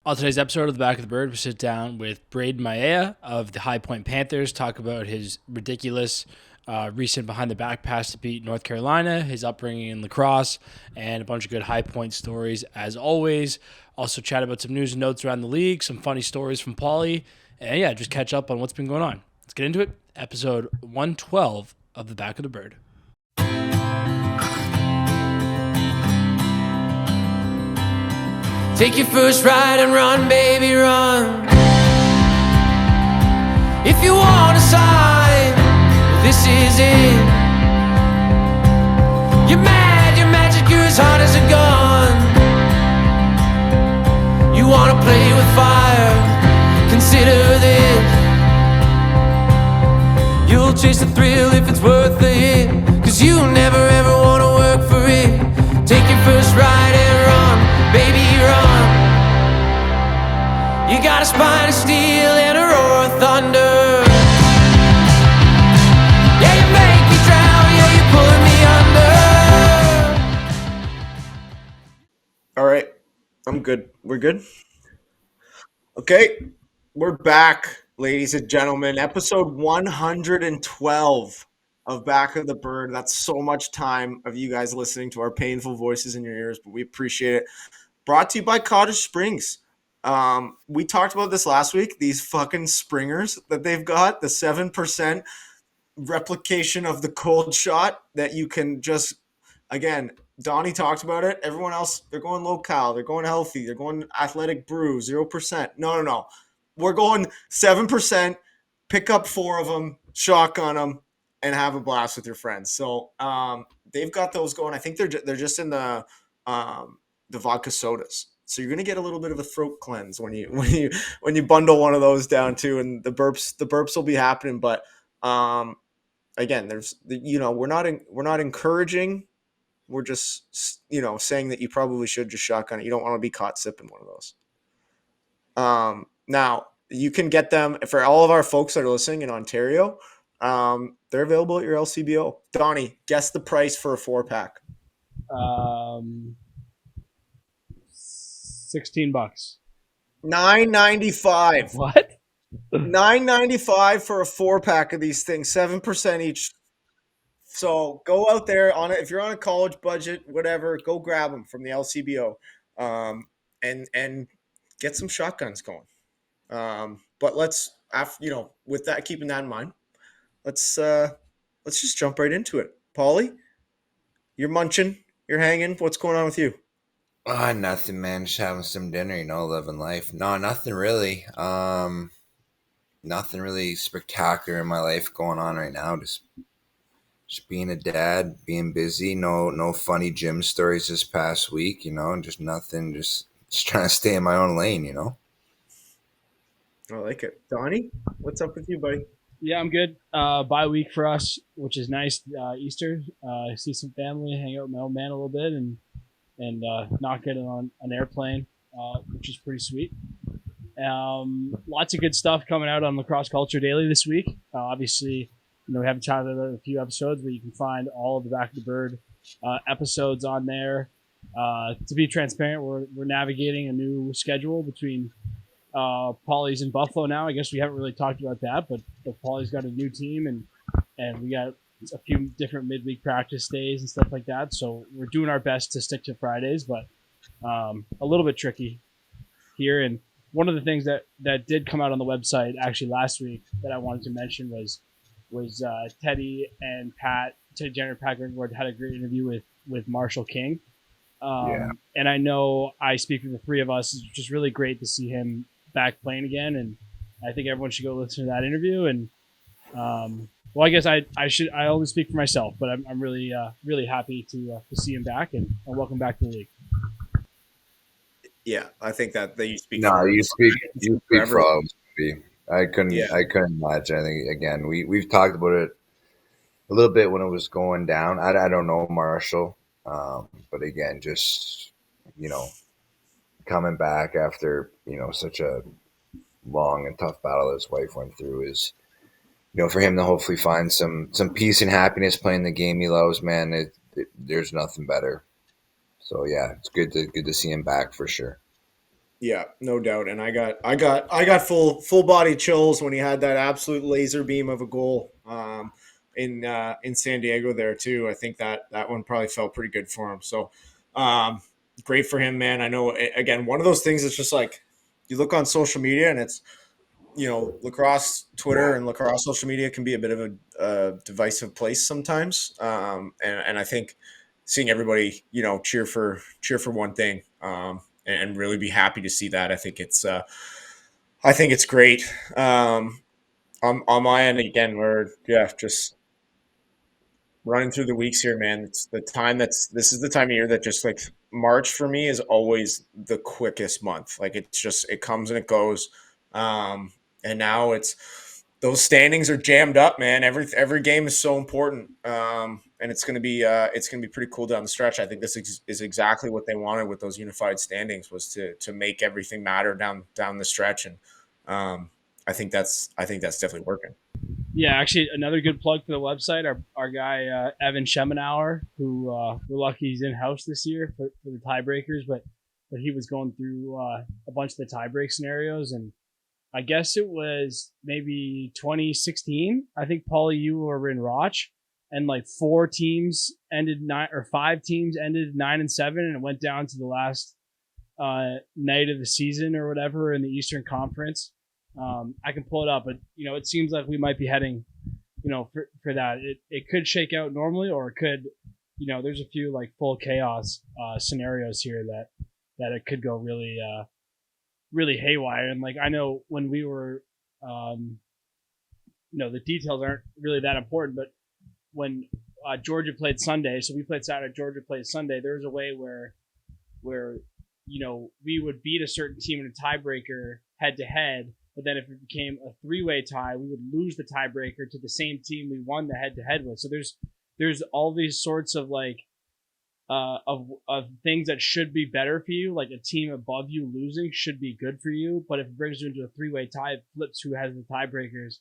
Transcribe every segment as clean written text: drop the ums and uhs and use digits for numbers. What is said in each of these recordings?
On today's episode of The Back of the Bird, we sit down with Brayden Mayea of the High Point Panthers, talk about his ridiculous recent behind the back pass to beat North Carolina, his upbringing in lacrosse, and a bunch of good High Point stories as always. Also chat about some news and notes around the league, some funny stories from Paulie, and yeah, just catch up on what's been going on. Let's get into it. Episode 112 of The Back of the Bird. Take your first ride and run, baby, run. If you want a sign, this is it. You're mad, you're magic, you're as hot as a gun. You wanna play with fire, consider this. You'll chase the thrill if it's worth the hit, 'cause you never ever wanna work for it. Take your first ride and run, baby, run. You got a spine of steel and a roar of thunder. Yeah, you make me drown, yeah, you're pulling me under. All right, I'm good. We're good? Okay, we're back, ladies and gentlemen. Episode 112 of Back of the Bird. That's so much time of you guys listening to our painful voices in your ears, but we appreciate it. Brought to you by Cottage Springs. We talked about this last week, these fucking springers that they've got, the 7% replication of the cold shot that you can just, again, Donnie talked about it. Everyone else, they're going low cal, they're going healthy, they're going athletic brew, 0%. No. We're going 7%, pick up 4 of them, shotgun them, and have a blast with your friends. So they've got those going. I think they're just in the vodka sodas. So you're gonna get a little bit of a throat cleanse when you bundle one of those down too, and the burps will be happening. But again, we're not encouraging. We're just saying that you probably should just shotgun it. You don't want to be caught sipping one of those. Now you can get them for all of our folks that are listening in Ontario. They're available at your LCBO. Donnie, guess the price for a 4-pack. $16. $9.95. What? $9.95 for a 4-pack of these things, 7% each. So go out there on it. If you're on a college budget, whatever, go grab them from the LCBO, and get some shotguns going. But let's, with that, keeping that in mind, let's just jump right into it. Paulie, you're munching, you're hanging. What's going on with you? Nothing, man. Just having some dinner, living life. No, nothing really. Nothing really spectacular in my life going on right now. Just being a dad, being busy. No funny gym stories this past week, just nothing. Just trying to stay in my own lane, I like it. Donnie, what's up with you, buddy? Yeah, I'm good. Bye week for us, which is nice. Easter, see some family, hang out with my old man a little bit, and not get on an airplane, which is pretty sweet. Lots of good stuff coming out on Lacrosse Culture Daily this week. Obviously, we haven't chatted about a few episodes, but you can find all of the Back of the Bird episodes on there. To be transparent, we're navigating a new schedule between Paulie's in Buffalo now. I guess we haven't really talked about that, but Paulie's got a new team, and we got a few different midweek practice days and stuff like that. So we're doing our best to stick to Fridays, but a little bit tricky here. And one of the things that did come out on the website actually last week that I wanted to mention was Teddy and Jenner and Pat Greenwood had a great interview with Marshall King. And I know I speak for the three of us. It's just really great to see him back playing again. And I think everyone should go listen to that interview. And well, I guess I only speak for myself, but I'm really really happy to see him back and welcome back to the league. Yeah, I think that you speak. No, you speak for all of us. I couldn't imagine. I think again we've talked about it a little bit when it was going down. I don't know Marshall, but again, just coming back after such a long and tough battle that his wife went through is for him to hopefully find some peace and happiness playing the game he loves. Man, there's nothing better. So yeah, it's good to see him back for sure. Yeah, no doubt. And I got full body chills when he had that absolute laser beam of a goal in San Diego there too. I think that one probably felt pretty good for him. So um, great for him, man. I know again one of those things that's just like you look on social media and it's lacrosse Twitter and lacrosse social media can be a bit of a divisive place sometimes. And I think seeing everybody, cheer for one thing, and really be happy to see that. I think it's great. On my end, again, we're just running through the weeks here, man. It's the time this is the time of year that just like March for me is always the quickest month. Like it comes and it goes. And now those standings are jammed up, man. Every game is so important. And it's gonna be pretty cool down the stretch. I think this is exactly what they wanted with those unified standings, was to make everything matter down the stretch. And I think that's definitely working. Yeah, actually, another good plug for the website. Our guy Evan Schemenauer, who we're lucky he's in house this year for the tiebreakers, but he was going through a bunch of the tiebreak scenarios, and I guess it was maybe 2016. I think Paulie, you were in Roch, and like 5 teams ended 9-7, and it went down to the last night of the season or whatever in the Eastern Conference. I can pull it up, but it seems like we might be heading, for that. It could shake out normally, or it could, there's a few like full chaos scenarios here that it could go really, really haywire. And like I know when we were, the details aren't really that important, but when Georgia played Sunday, so we played Saturday, Georgia played Sunday. There was a way where we would beat a certain team in a tiebreaker head to head. But then if it became a three-way tie, we would lose the tiebreaker to the same team we won the head-to-head with. So there's all these sorts of like of things that should be better for you. Like a team above you losing should be good for you. But if it brings you into a three-way tie, it flips who has the tiebreakers,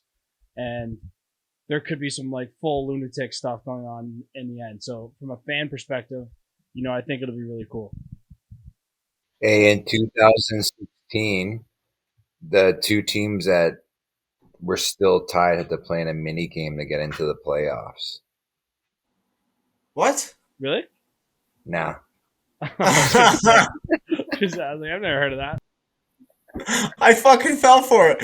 and there could be some like full lunatic stuff going on in the end. So from a fan perspective, I think it'll be really cool. Hey, in 2016. The two teams that were still tied had to play in a mini game to get into the playoffs. What? Really? Nah. I was like, I've never heard of that. I fucking fell for it.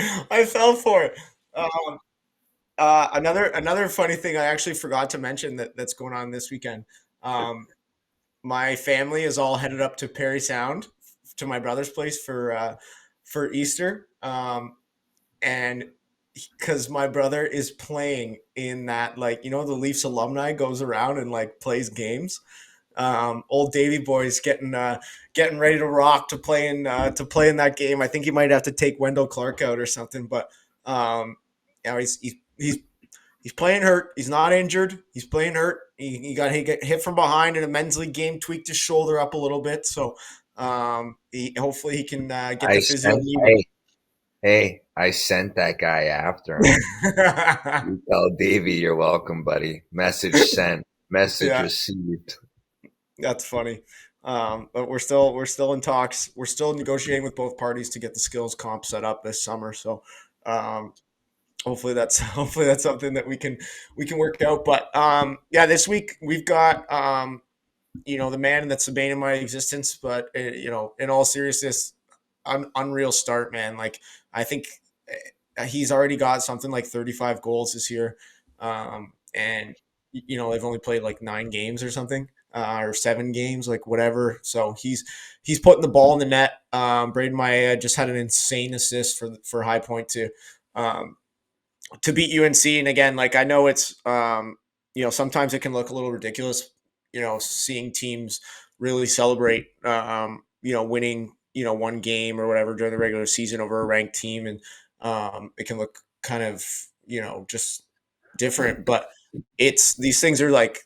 Another funny thing I actually forgot to mention that's going on this weekend. My family is all headed up to Perry Sound to my brother's place for Easter, and because my brother is playing in that, like, the Leafs alumni goes around and like plays games. Old Davy boy's getting ready to rock to play in that game. I think he might have to take Wendell Clark out or something, but he's playing hurt. He's not injured. He's playing hurt. He got hit from behind in a men's league game, tweaked his shoulder up a little bit. So hopefully he can get the physio. Hey, I sent that guy after him. You tell Davey you're welcome, buddy. Message sent. Message received. That's funny. But we're still in talks. We're still negotiating with both parties to get the skills comp set up this summer. So hopefully that's something that we can work out. But this week we've got the man that's the bane of my existence. But in all seriousness, unreal start, man. Like I think he's already got something like 35 goals this year, and they've only played like 9 games or something, or 7 games, like whatever. So he's putting the ball in the net. Brayden Mayea just had an insane assist for High Point to beat UNC. And again, like I know it's sometimes it can look a little ridiculous, seeing teams really celebrate winning one game or whatever during the regular season over a ranked team, and it can look kind of just different. But it's these things are like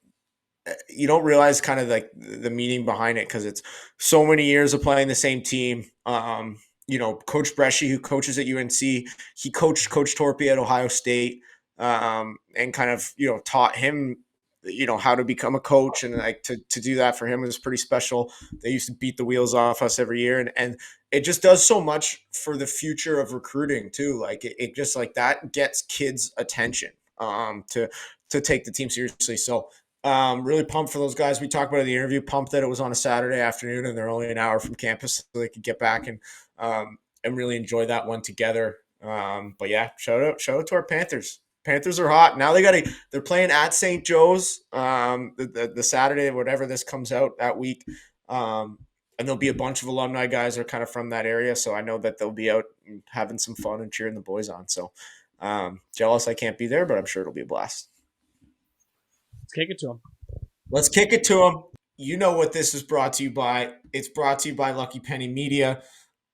you don't realize kind of like the meaning behind it, because it's so many years of playing the same team. Coach Bresci, who coaches at UNC, he coached Coach Torpy at Ohio State, and kind of taught him how to become a coach, and like to do that for him was pretty special. They used to beat the wheels off us every year, and it just does so much for the future of recruiting too. Like it just like that gets kids' attention to take the team seriously. So really pumped for those guys. We talked about it in the interview. Pumped that it was on a Saturday afternoon and they're only an hour from campus, so they could get back and really enjoy that one together. But yeah, shout out to our Panthers. Panthers are hot now. They're playing at St. Joe's the Saturday, whatever this comes out that week. And there'll be a bunch of alumni guys that are kind of from that area, so I know that they'll be out having some fun and cheering the boys on. So jealous I can't be there, but I'm sure it'll be a blast. Let's kick it to them. Let's kick it to them. You know what this is brought to you by. It's brought to you by Lucky Penny Media.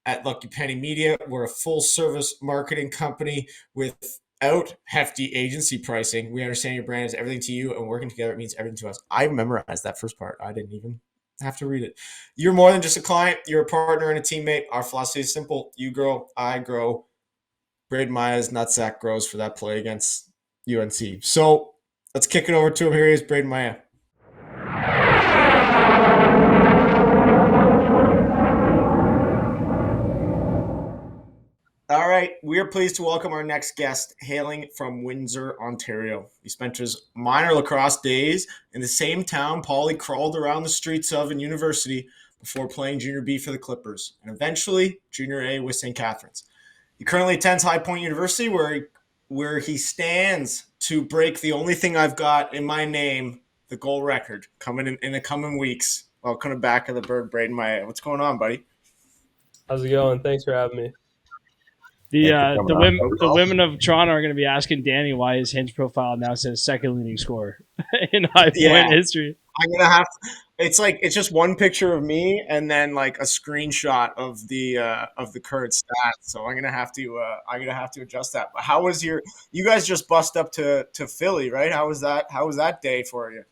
At Lucky Penny Media, we're a full-service marketing company without hefty agency pricing. We understand your brand is everything to you, and working together, it means everything to us. I memorized that first part. I didn't even have to read it. You're more than just a client. You're a partner and a teammate. Our philosophy is simple. You grow, I grow. Brayden Mayea's nutsack grows for that play against UNC. So let's kick it over to him. Here he is, Brayden Mayea. All right, we are pleased to welcome our next guest, hailing from Windsor, Ontario. He spent his minor lacrosse days in the same town Paulie crawled around the streets of in university before playing Junior B for the Clippers, and eventually Junior A with St. Catharines. He currently attends High Point University, where he stands to break the only thing I've got in my name, the goal record, coming in the coming weeks. Welcome back of the Bird, Brayden Mayea. What's going on, buddy? How's it going? Thanks for having me. The women of Toronto are going to be asking Danny why his Hinge profile now says second leading scorer in High Point history. I'm gonna have to. It's just one picture of me and then like a screenshot of the current stats. So I'm gonna have to adjust that. But how was you guys just bust up to Philly, right? How was that day for you?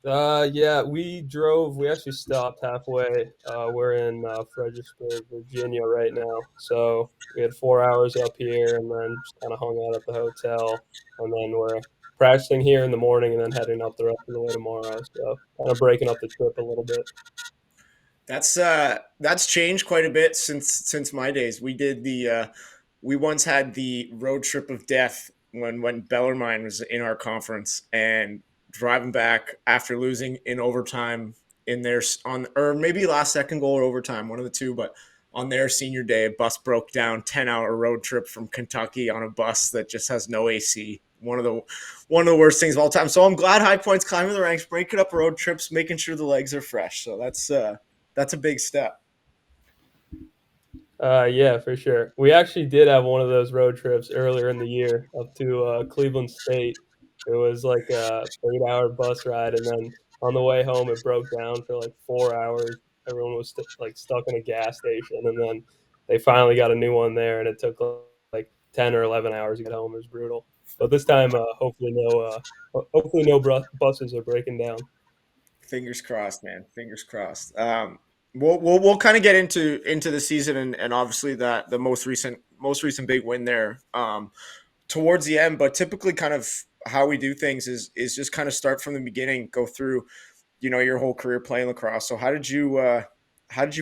Yeah, we drove. We actually stopped halfway. We're in Fredericksburg, Virginia right now. So we had 4 hours up here and then just kind of hung out at the hotel. And then we're practicing here in the morning and then heading up the rest of the way tomorrow. So kind of breaking up the trip a little bit. That's changed quite a bit since my days. We once had the road trip of death when Bellarmine was in our conference, and driving back after losing in overtime or maybe last second goal or overtime, one of the two, but on their senior day, a bus broke down, 10-hour road trip from Kentucky on a bus that just has no AC. One of the worst things of all time. So I'm glad High Point's climbing the ranks, breaking up road trips, making sure the legs are fresh. So that's a big step. Yeah, for sure. We actually did have one of those road trips earlier in the year up to Cleveland State. It was like a 8-hour bus ride, and then on the way home, it broke down for like 4 hours. Everyone was stuck in a gas station, and then they finally got a new one there, and it took like 10 or 11 hours to get home. It was brutal. But this time, hopefully no buses are breaking down. Fingers crossed, man. Fingers crossed. We'll kind of get into the season and obviously that the most recent big win there towards the end. But typically, kind of how we do things is just kind of start from the beginning, go through, your whole career playing lacrosse. So how did you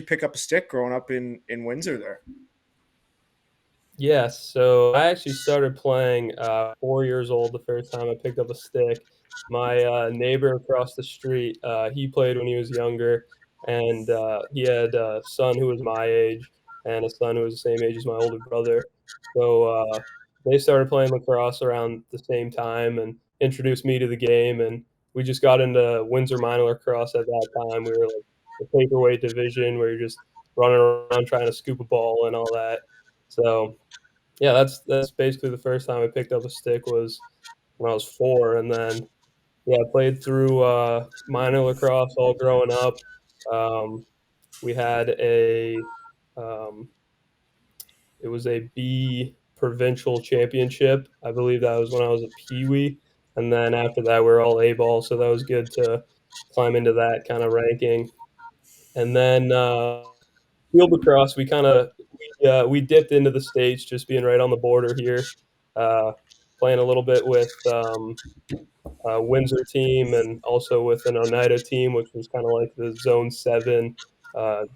pick up a stick growing up in Windsor there? Yes, so I actually started playing 4 years old the first time I picked up a stick. My neighbor across the street, he played when he was younger, and he had a son who was my age and a son who was the same age as my older brother. So they started playing lacrosse around the same time and introduced me to the game, and we just got into Windsor minor lacrosse at that time. We were like the paperweight division where you're just running around trying to scoop a ball and all that. So yeah, that's basically the first time I picked up a stick was when I was 4, and then I played through minor lacrosse all growing up. We had it was a B provincial championship. I believe that was when I was a peewee, and then after that we were all A ball, so that was good to climb into that kind of ranking. And then field lacrosse, we dipped into the States, just being right on the border here. playing a little bit with Windsor team and also with an Oneida team, which was kind of like the Zone 7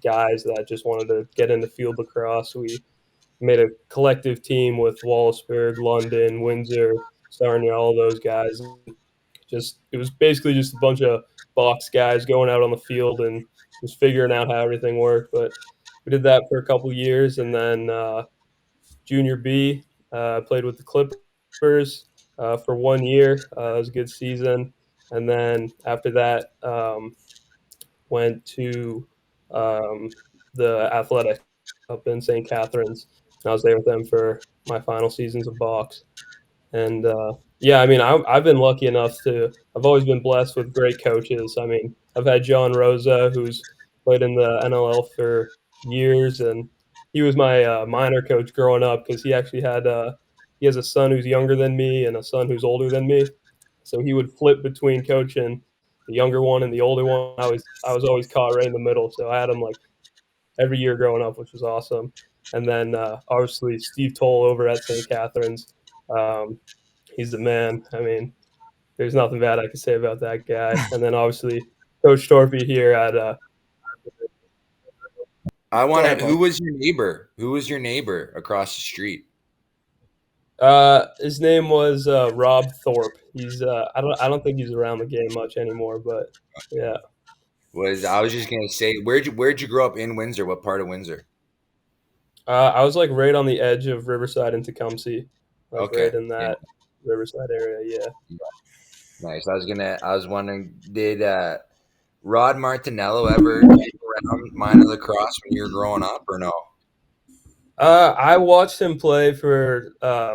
guys that just wanted to get into field lacrosse. We made a collective team with Wallaceburg, London, Windsor, Sarnia, all those guys. Just it was basically just a bunch of box guys going out on the field and just figuring out how everything worked. But we did that for a couple of years, and then junior B played with the Clippers for 1 year. It was a good season, and then after that went to the Athletic up in St. Catharines. And I was there with them for my final seasons of box. And yeah, I mean, I've been lucky enough to. I've always been blessed with great coaches. I mean, I've had John Rosa, who's played in the NLL for years, and he was my minor coach growing up because he has a son who's younger than me and a son who's older than me. So he would flip between coaching the younger one and the older one. I was always caught right in the middle. So I had him like every year growing up, which was awesome. And then obviously Steve Toll over at St. Catharines. Um, he's the man. I mean, there's nothing bad I can say about that guy. And then obviously Coach Torpy here at. I want to. Who was your neighbor? Who was your neighbor across the street? His name was Rob Thorpe. He's I don't think he's around the game much anymore, but yeah. I was just gonna say, where'd you grow up in Windsor? What part of Windsor? I was like right on the edge of Riverside and Tecumseh. Okay. Right in that Riverside area, yeah. Nice. I was wondering, did Rod Martinello ever get around minor lacrosse when you were growing up, or no? I watched him play for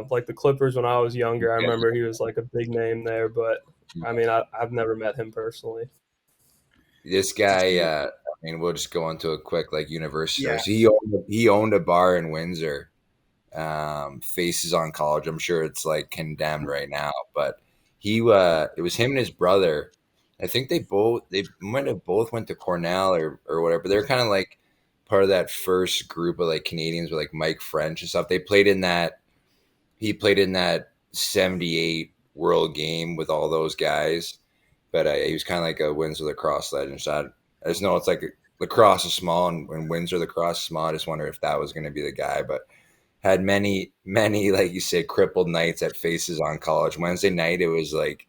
like the Clippers when I was younger. I remember he was like a big name there, but I mean, I've never met him personally. This guy, I mean, we'll just go into a quick like university story. So he owned a bar in Windsor, Faces on College. I'm sure it's like condemned right now, but it was him and his brother. I think they might have both went to Cornell or whatever. But they're kind of like part of that first group of like Canadians with like Mike French and stuff. He played in that 78 World Game with all those guys. But he was kind of like a Windsor lacrosse legend. So I just know it's like lacrosse is small and Windsor lacrosse is small. I just wonder if that was going to be the guy. But had many, like you say, crippled nights at Faces on College. Wednesday night, it was like,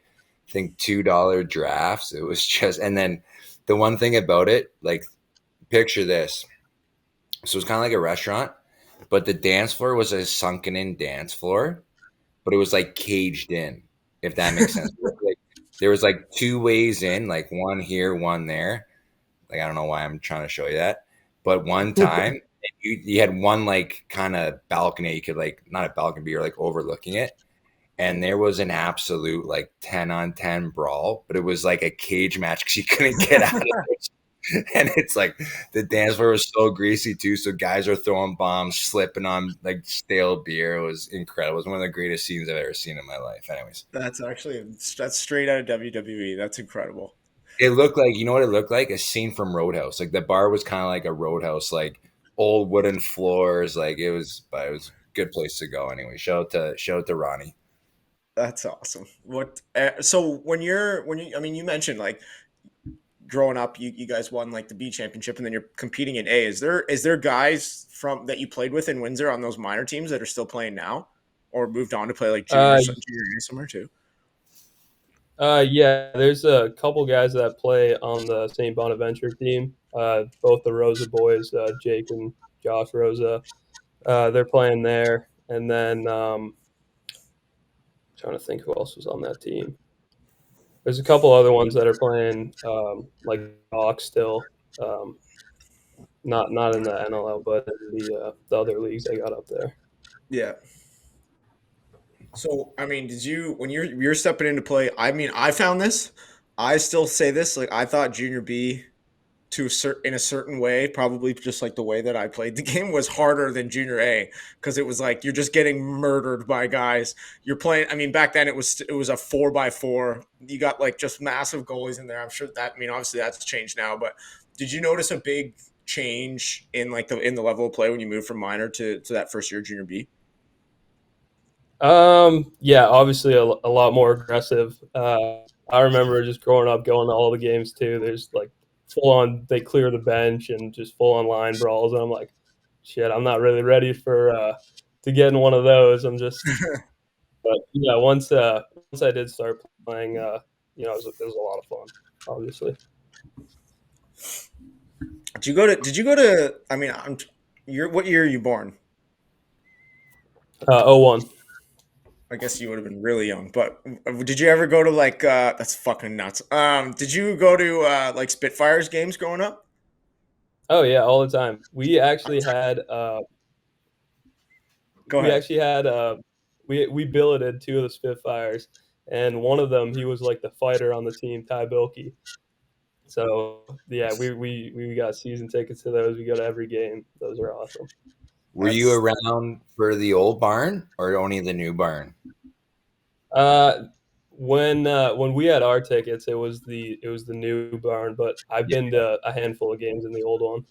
I think $2 drafts. It was just, and then the one thing about it, like picture this. So it's kind of like a restaurant, but the dance floor was a sunken in dance floor, but it was like caged in, if that makes sense. There was like two ways in, like one here, one there. Like, I don't know why I'm trying to show you that. But one time you had one like kind of balcony. You could like, not a balcony, but you're like overlooking it. And there was an absolute like 10-on-10 brawl, but it was like a cage match because you couldn't get out of it. And it's like the dance floor was so greasy too. So guys are throwing bombs, slipping on like stale beer. It was incredible. It was one of the greatest scenes I've ever seen in my life. Anyways, that's straight out of WWE. That's incredible. It looked like, you know what it looked like? A scene from Roadhouse. Like the bar was kind of like a Roadhouse, like old wooden floors. Like it was a good place to go. Anyway, shout out to Ronnie. That's awesome. So when you, I mean, you mentioned like growing up, you guys won like the B championship, and then you're competing in A. Is there guys from that you played with in Windsor on those minor teams that are still playing now, or moved on to play like junior A somewhere too? Yeah, there's a couple guys that play on the St. Bonaventure team. Both the Rosa boys, Jake and Josh Rosa, they're playing there. And then trying to think who else was on that team. There's a couple other ones that are playing like Hawks still, not in the NLL, but in the other leagues they got up there. Yeah. So I mean, when you're stepping into play? I mean, I found this. I still say this. Like I thought Junior B, in a certain way, probably just like the way that I played the game, was harder than Junior A, because it was like you're just getting murdered by guys. You're playing. I mean, back then it was a 4x4. You got like just massive goalies in there. I'm sure that. I mean, obviously that's changed now. But did you notice a big change in like in the level of play when you moved from minor to that first year Junior B? Yeah, obviously a lot more aggressive. I remember just growing up going to all the games too. There's like full on, they clear the bench and just full on line brawls, and I'm like, shit, I'm not really ready for to get in one of those. But yeah, once I did start playing, it was a lot of fun, obviously. Did you go to? I mean, what year are you born? 01. I guess you would have been really young, but did you ever go to like? That's fucking nuts. Did you go to like Spitfires games growing up? Oh yeah, all the time. Go We ahead. actually had we billeted two of the Spitfires, and one of them he was like the fighter on the team, Ty Bilkey. So yeah, we got season tickets to those. We go to every game. Those are awesome. Were you around for the old barn or only the new barn? Uh, when we had our tickets, it was the new barn, but I've been to a handful of games in the old one.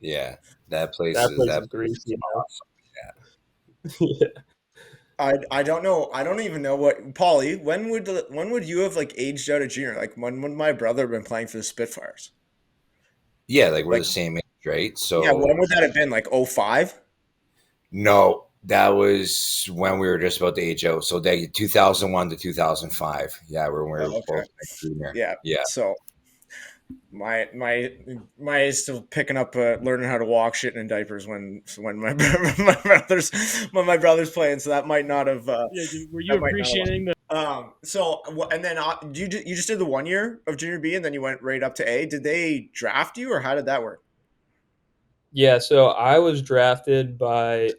Yeah, that place That is place that is place is greasy awesome. now. Yeah. I don't know. I don't even know what Paulie. When would you have like aged out of junior? Like when would my brother been playing for the Spitfires? Yeah, like we're Like the same age, right? yeah, So when would that have been? Like 05? no, that was when we were just about to age out. So that 2001 to 2005. Yeah, when we were Oh, both okay. like junior. Yeah. Yeah. So my is still picking up learning how to walk shit in diapers when my my brother's playing, so that might not have Yeah, were you that might not have. appreciating the? And then you just did the 1 year of junior B and then you went right up to A. Did they draft you or how did that work? Yeah, so I was drafted by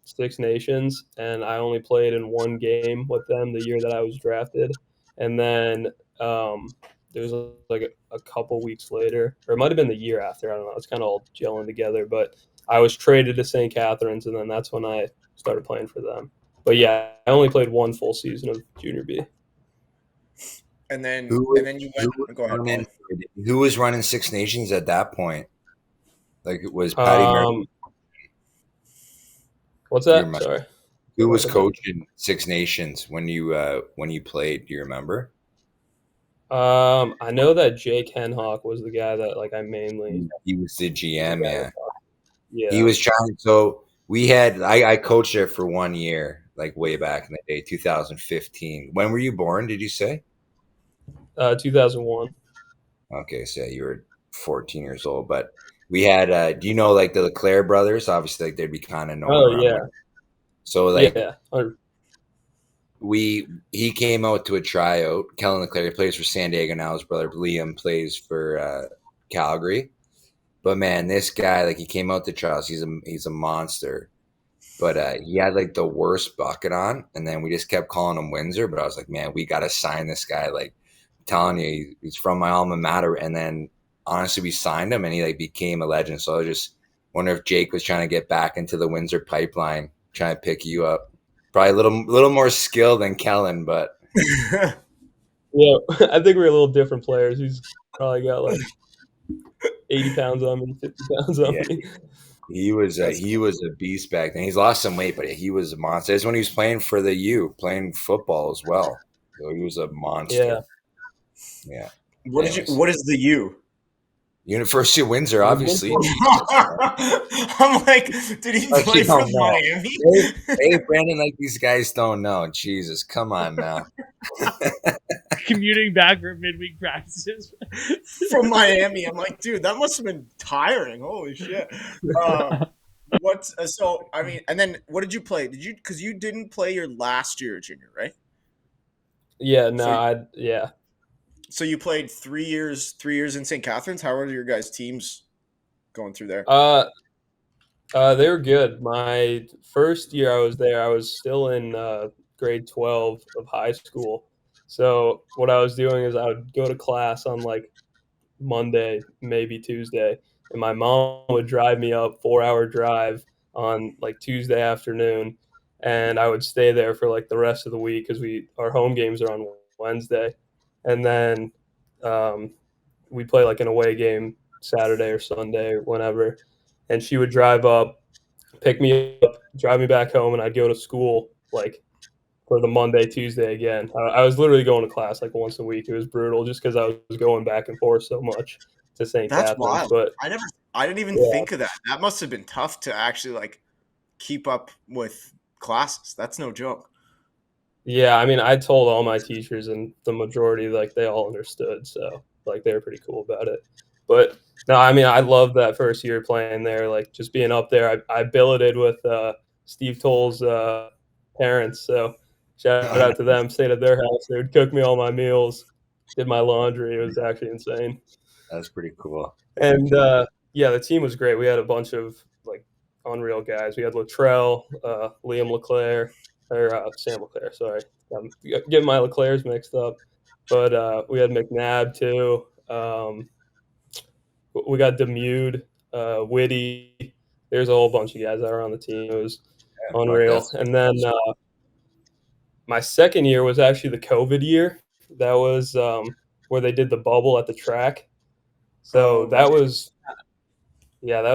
Six Nations, and I only played in one game with them the year that I was drafted. And then there was like a couple weeks later, or it might have been the year after. I don't know. It's kind of all gelling together. But I was traded to St. Catharines, and then that's when I started playing for them. But yeah, I only played one full season of Junior B. And then Who was, you who went. was Go ahead, running? Paulie. Who was running Six Nations at that point? Like it was Patty Murray. Um, what's Do you that? remember Sorry. who was coaching Six Nations when you played? Do you remember? I know that Jake Henhock was the guy that like I mainly. He was the GM. Yeah, he Yeah. was trying. So we had I coached there for 1 year, like way back in the day, 2015. When were you born? Did you say? 2001. Okay, so you were 14 years old. But we had. Do you know like the Leclerc brothers? Obviously, like they'd be kind of known Oh around. yeah, So like yeah. he came out to a tryout. Kellen Leclerc plays for San Diego now. His brother Liam plays for Calgary. But man, this guy like he came out to trials. He's a monster. But he had like the worst bucket on, and then we just kept calling him Windsor. But I was like, man, we got to sign this guy. Like, I'm telling you, he's from my alma mater. And then honestly, we signed him, and he like became a legend. So I just wonder if Jake was trying to get back into the Windsor pipeline, trying to pick you up. Probably a little more skill than Kellen, but Yeah, I think we're a little different players. He's probably got like 80 pounds on me, 50 pounds on yeah, me. he was a beast back then. He's lost some weight, but he was a monster. It's when he was playing for the U, playing football as well. So he was a monster. Yeah. Yeah. What is the U? University of Windsor, obviously. I'm like, did he play for Miami? Hey, Brandon, like these guys don't know. Jesus, come on now. Commuting back for midweek practices From Miami. I'm like, dude, that must have been tiring. Holy shit. So I mean, and then what did you play? Because you didn't play your last year of junior, right? Yeah, no, So- yeah. So you played 3 years in St. Catharines. How are your guys' teams going through there? They were good. My first year I was there, I was still in grade 12 of high school. So what I was doing is I would go to class on like Monday, maybe Tuesday, and my mom would drive me up 4 hour drive on like Tuesday afternoon, and I would stay there for like the rest of the week because our home games are on Wednesday, and then we play like an away game Saturday or Sunday or whenever, and she would drive up, pick me up, drive me back home, and I'd go to school like for the Monday, Tuesday again. I was literally going to class like once a week. It was brutal just because I was going back and forth so much to St. That's Catherine's. wild. But I didn't even yeah. think of that. That must have been tough to actually like keep up with classes. That's no joke. Yeah, I mean, I told all my teachers, and the majority, like, they all understood. So, like, they were pretty cool about it. But no, I mean, I loved that first year playing there. Like, just being up there. I billeted with Steve Toll's parents. So, shout out to them. Stayed at their house. They would cook me all my meals, did my laundry. It was actually insane. That's pretty cool. And yeah, the team was great. We had a bunch of like unreal guys. We had Latrell, Liam LeClaire, or Sam LeClaire. Sorry, I'm getting my LeClaire's mixed up. But we had McNabb too. We got Demude, Whitty. There's a whole bunch of guys that were on the team. It was unreal. And then my second year was actually the COVID year. That was where they did the bubble at the track. So that was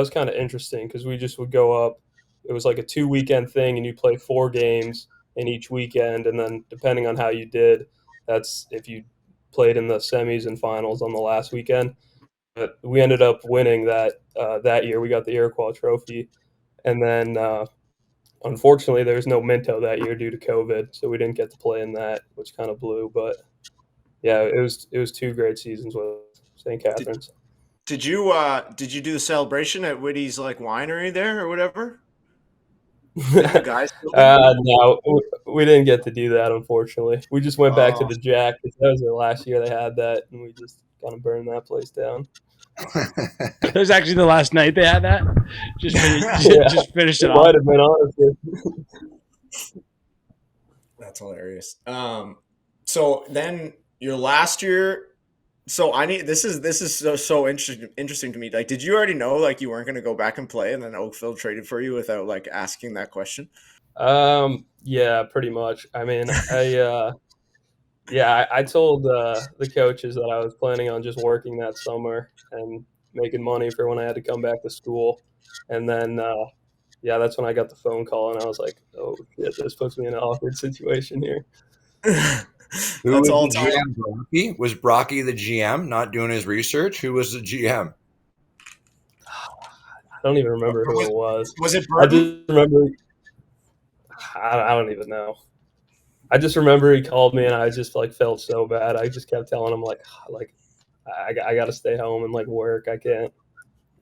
kind of interesting because we just would go up. It was like a 2-weekend thing, and you play 4 games in each weekend, and then depending on how you did, that's if you played in the semis and finals on the last weekend. But we ended up winning that year. We got the Iroquois Trophy, and then unfortunately there was no Minto that year due to COVID, so we didn't get to play in that, which kind of blew. But yeah, it was 2 great seasons with St. Catherine's. Did you do the celebration at Whitty's like winery there or whatever? The guys No, we didn't get to do that, unfortunately. We just went back to the Jack because that was the last year they had that, and we just kind of burned that place down. It was actually the last night they had that. Just finished it off. Might have been, honestly. That's hilarious. So then your last year. So this is so interesting to me. Like, did you already know like you weren't going to go back and play, and then Oakville traded for you without like asking that question? Yeah, pretty much. I mean, I told the coaches that I was planning on just working that summer and making money for when I had to come back to school, and then that's when I got the phone call, and I was like, oh shit, this puts me in an awkward situation here. Who was the GM? Brocky? Was Brocky the GM, not doing his research? Who was the GM? I don't even remember who it was. Was it Burton? I just remember. I don't even know. I just remember he called me, and I just like felt so bad. I just kept telling him like I got to stay home and like work. I can't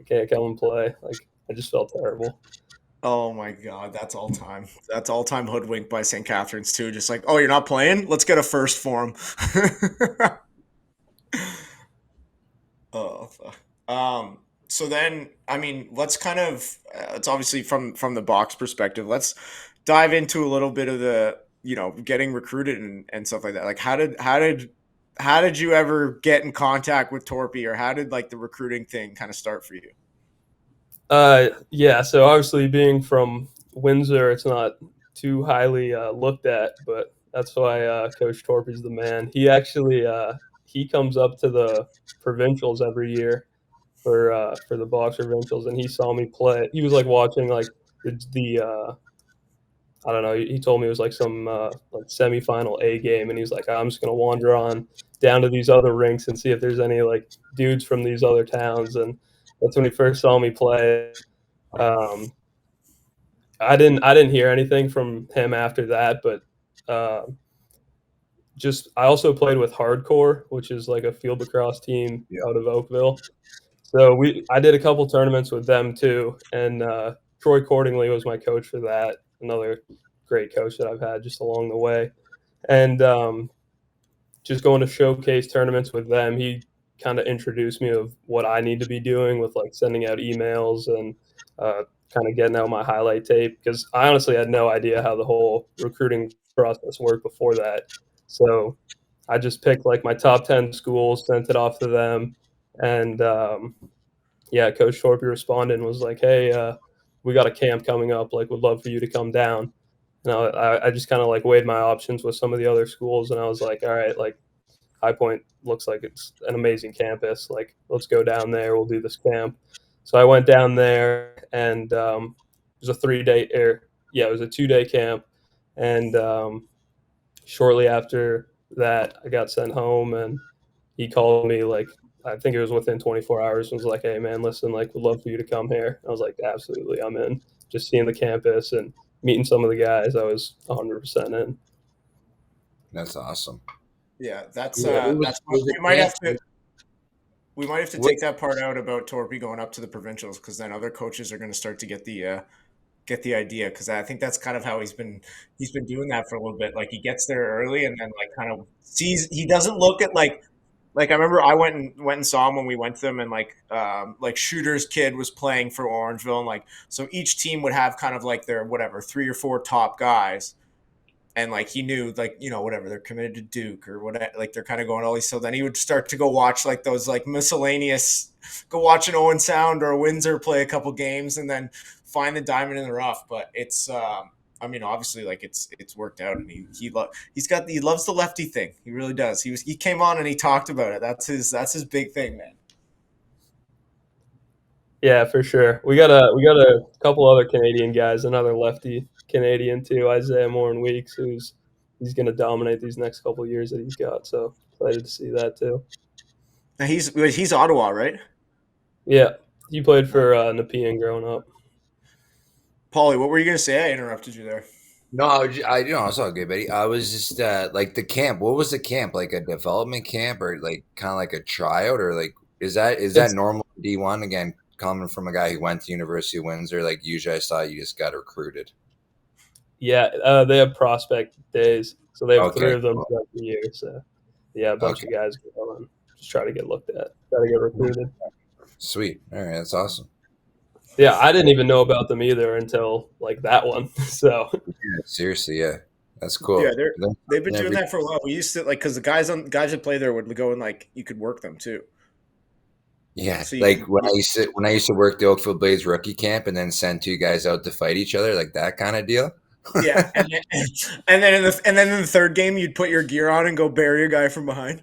come and play. Like I just felt terrible. Oh my God, that's all time. That's all time hoodwinked by St. Catherine's too. Just like, oh, you're not playing? Let's get a first for him. Oh, fuck. So then, I mean, let's kind of, it's obviously from the box perspective. Let's dive into a little bit of the, getting recruited and stuff like that. Like, how did you ever get in contact with Torpy, or how did like the recruiting thing kind of start for you? Yeah, so obviously being from Windsor, it's not too highly looked at, but that's why Coach Torpy's the man. He actually he comes up to the provincials every year for the box provincials, and he saw me play. He was like watching like the I don't know. He told me it was like some like semifinal A game, and he's like, I'm just gonna wander on down to these other rinks and see if there's any like dudes from these other towns. And that's when he first saw me play. I didn't hear anything from him after that, but I also played with Hardcore, which is like a field lacrosse team out of Oakville. So I did a couple tournaments with them too, and Troy Cordingley was my coach for that. Another great coach that I've had just along the way, and just going to showcase tournaments with them, he kind of introduced me of what I need to be doing with like sending out emails and kind of getting out my highlight tape, because I honestly had no idea how the whole recruiting process worked before that. So I just picked like my top 10 schools, sent it off to them, and Coach Torpy responded and was like, hey, we got a camp coming up, like would love for you to come down. And I just kind of like weighed my options with some of the other schools, and I was like, all right, like High Point looks like it's an amazing campus. Like, let's go down there. We'll do this camp. So I went down there, and it was a 2-day camp. And shortly after that, I got sent home, and he called me like I think it was within 24 hours. And was like, "Hey man, listen, like, would love for you to come here." I was like, "Absolutely, I'm in." Just seeing the campus and meeting some of the guys, I was 100% in. That's awesome. Yeah, that's Yeah, we might have to. We might have to What- take that part out about Torpy going up to the provincials, because then other coaches are going to start to get the idea, because I think that's kind of how he's been doing that for a little bit. Like, he gets there early and then like kind of sees, he doesn't look at like I remember I went and saw him when we went to them, and like Shooter's kid was playing for Orangeville, and like so each team would have kind of like their whatever 3 or 4 top guys, and like he knew, like, whatever, they're committed to Duke or whatever, like they're kind of going all these. So then he would start to go watch like those like miscellaneous, go watch an Owen Sound or a Windsor play a couple games, and then find the diamond in the rough. But it's I mean, obviously, like it's worked out, and he loves the lefty thing. He really does. He came on and he talked about it. That's his big thing, man. Yeah, for sure. We got a couple other Canadian guys, another lefty Canadian too, Isaiah Moore Weeks, he's going to dominate these next couple of years that he's got. So excited to see that too. And he's Ottawa, right? Yeah, he played for Nepean growing up. Paulie, what were you going to say? I interrupted you there. No, it's all good, buddy. I was just like the camp. What was the camp? Like a development camp, or like kind of like a tryout, or like is that normal D1 again? Coming from a guy who went to University of Windsor, like usually I saw you just got recruited. Yeah, they have prospect days, so they have 3 of them cool. throughout the year. So yeah, a bunch of guys go on, just try to get looked at, try to get recruited. Sweet, all right, that's awesome. Yeah, I didn't even know about them either until like that one. So yeah, seriously, yeah, that's cool. Yeah, they've been doing that for a while. We used to like, because the guys that play there would go and like you could work them too. Yeah, so like when I used to work the Oakville Blades rookie camp and then send 2 guys out to fight each other, like that kind of deal. Yeah, and then in the third game, you'd put your gear on and go bury a guy from behind.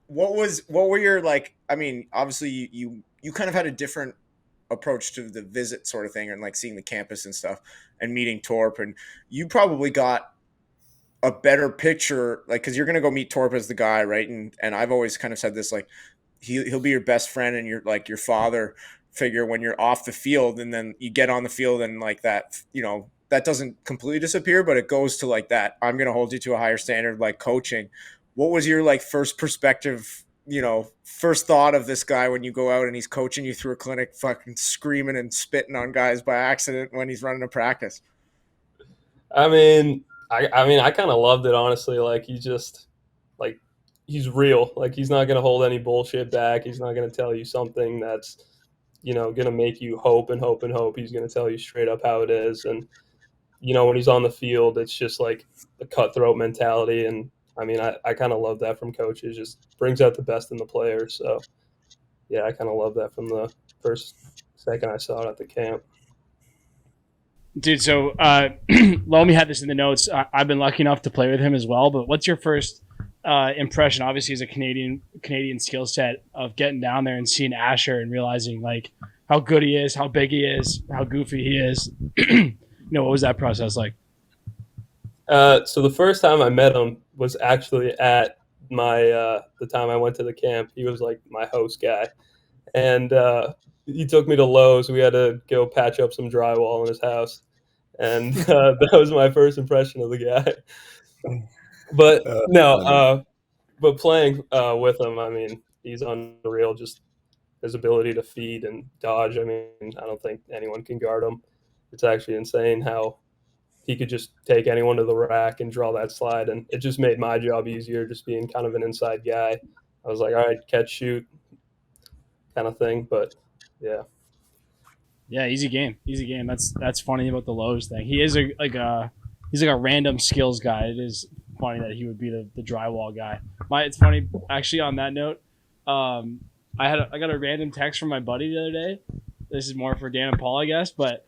What were your, like? I mean, obviously you kind of had a different approach to the visit sort of thing, and like seeing the campus and stuff, and meeting Torp, and you probably got a better picture, like, because you're gonna go meet Torp as the guy, right? And I've always kind of said this, like, he'll be your best friend and your father figure when you're off the field, and then you get on the field and like that, that doesn't completely disappear, but it goes to like that, I'm going to hold you to a higher standard, like coaching. What was your like first perspective, first thought of this guy when you go out and he's coaching you through a clinic, fucking screaming and spitting on guys by accident when he's running a practice? I mean, I kind of loved it, honestly. Like, he's real. Like, he's not going to hold any bullshit back. He's not going to tell you something that's, going to make you hope and hope and hope. He's going to tell you straight up how it is. And, when he's on the field, it's just like a cutthroat mentality. And I mean, I kind of love that from coaches. Just brings out the best in the players. So yeah, I kind of love that from the first second I saw it at the camp. Dude, so Lomi had this in the notes. I've been lucky enough to play with him as well. But what's your first impression? Obviously, as a Canadian skill set of getting down there and seeing Asher and realizing like how good he is, how big he is, how goofy he is. What was that process like? So the first time I met him was actually at my the time I went to the camp. He was like my host guy, and he took me to Lowe's. We had to go patch up some drywall in his house, and that was my first impression of the guy. But but playing with him, I mean, he's unreal. Just his ability to feed and dodge. I mean, I don't think anyone can guard him. It's actually insane how he could just take anyone to the rack and draw that slide, and it just made my job easier, just being kind of an inside guy. I was like, all right, catch, shoot, kind of thing. But yeah, easy game. That's funny about the Lowe's thing. He is he's like a random skills guy. It is funny that he would be the drywall guy. It's funny actually. On that note, I got a random text from my buddy the other day. This is more for Dan and Paul, I guess, but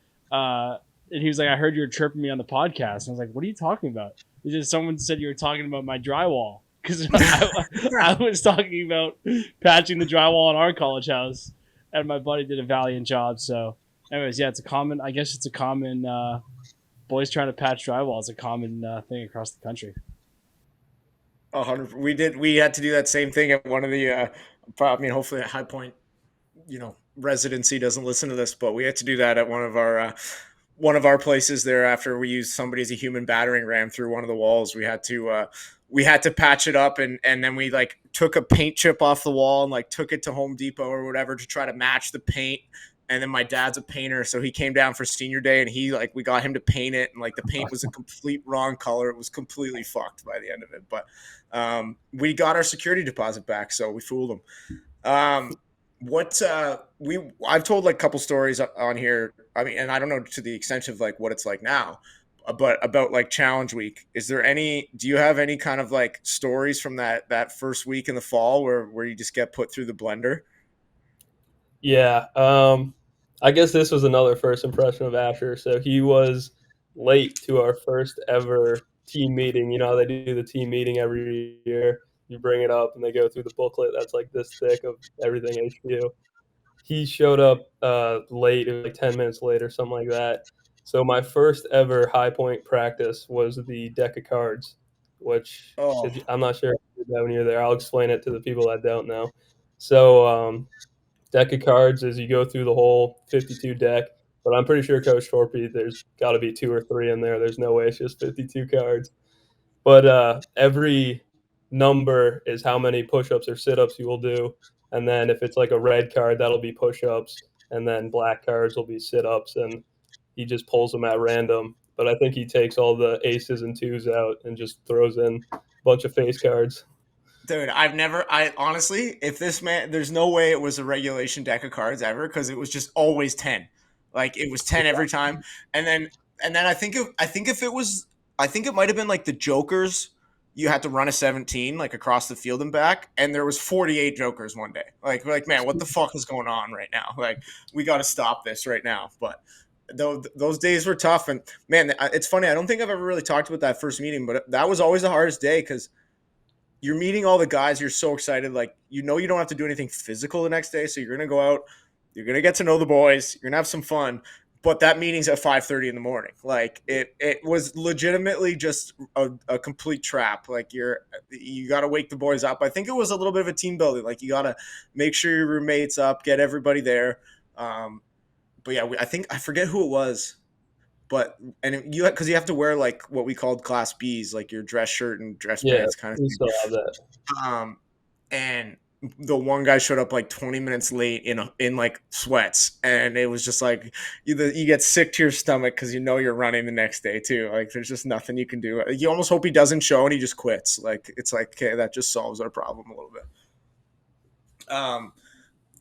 and he was like, I heard you were chirping me on the podcast. And I was like, what are you talking about? It's just someone said you were talking about my drywall, because I was talking about patching the drywall in our college house, and my buddy did a valiant job. So anyways, yeah, it's a common boys trying to patch drywall is a common thing across the country. 100. We had to do that same thing at one of the. Hopefully at High Point, residency doesn't listen to this, but we had to do that at one of our places there. After we used somebody as a human battering ram through one of the walls, we had to patch it up, and then we like took a paint chip off the wall and like took it to Home Depot or whatever to try to match the paint. And then my dad's a painter, so he came down for senior day, and we got him to paint it, and like the paint was a complete wrong color. It was completely fucked by the end of it. But we got our security deposit back, so we fooled him. I've told like a couple stories on here. I mean, and I don't know to the extent of like what it's like now, but about like challenge week. Do you have any kind of like stories from that first week in the fall where you just get put through the blender? Yeah. I guess this was another first impression of Asher. So he was late to our first ever team meeting. You know how they do the team meeting every year. You bring it up and they go through the booklet that's like this thick of everything HQ. He showed up late, it was like 10 minutes late or something like that. So my first ever High Point practice was the deck of cards, which I'm not sure if you did that when you were there. I'll explain it to the people that don't know. So deck of cards is you go through the whole 52 deck, but I'm pretty sure Coach Torpy, there's got to be 2 or 3 in there. There's no way it's just 52 cards. But every number is how many push-ups or sit-ups you will do. And then if it's like a red card, that'll be push-ups. And then black cards will be sit-ups. And he just pulls them at random. But I think he takes all the aces and twos out and just throws in a bunch of face cards. Dude, I honestly, if this man, there's no way it was a regulation deck of cards ever, because it was just always 10. Like it was 10 every time. And then I think it might have been like the Jokers. You had to run a 17 like across the field and back, and there was 48 Jokers one day. Like we're like, man, what the fuck is going on right now? Like we got to stop this right now. But those days were tough, and man, it's funny. I don't think I've ever really talked about that first meeting, but that was always the hardest day because you're meeting all the guys. You're so excited. Like, you don't have to do anything physical the next day. So you're going to go out, you're going to get to know the boys. You're going to have some fun, but that meeting's at 5:30 in the morning. Like it was legitimately just a complete trap. Like you got to wake the boys up. I think it was a little bit of a team building. Like you got to make sure your roommate's up, get everybody there. But yeah, I forget who it was. But because you have to wear like what we called class B's, like your dress shirt and dress pants kind of thing. Still have that. And the one guy showed up like 20 minutes late in like sweats, and it was just like you get sick to your stomach because you're running the next day too. Like there's just nothing you can do. You almost hope he doesn't show and he just quits. Like it's like, okay, that just solves our problem a little bit.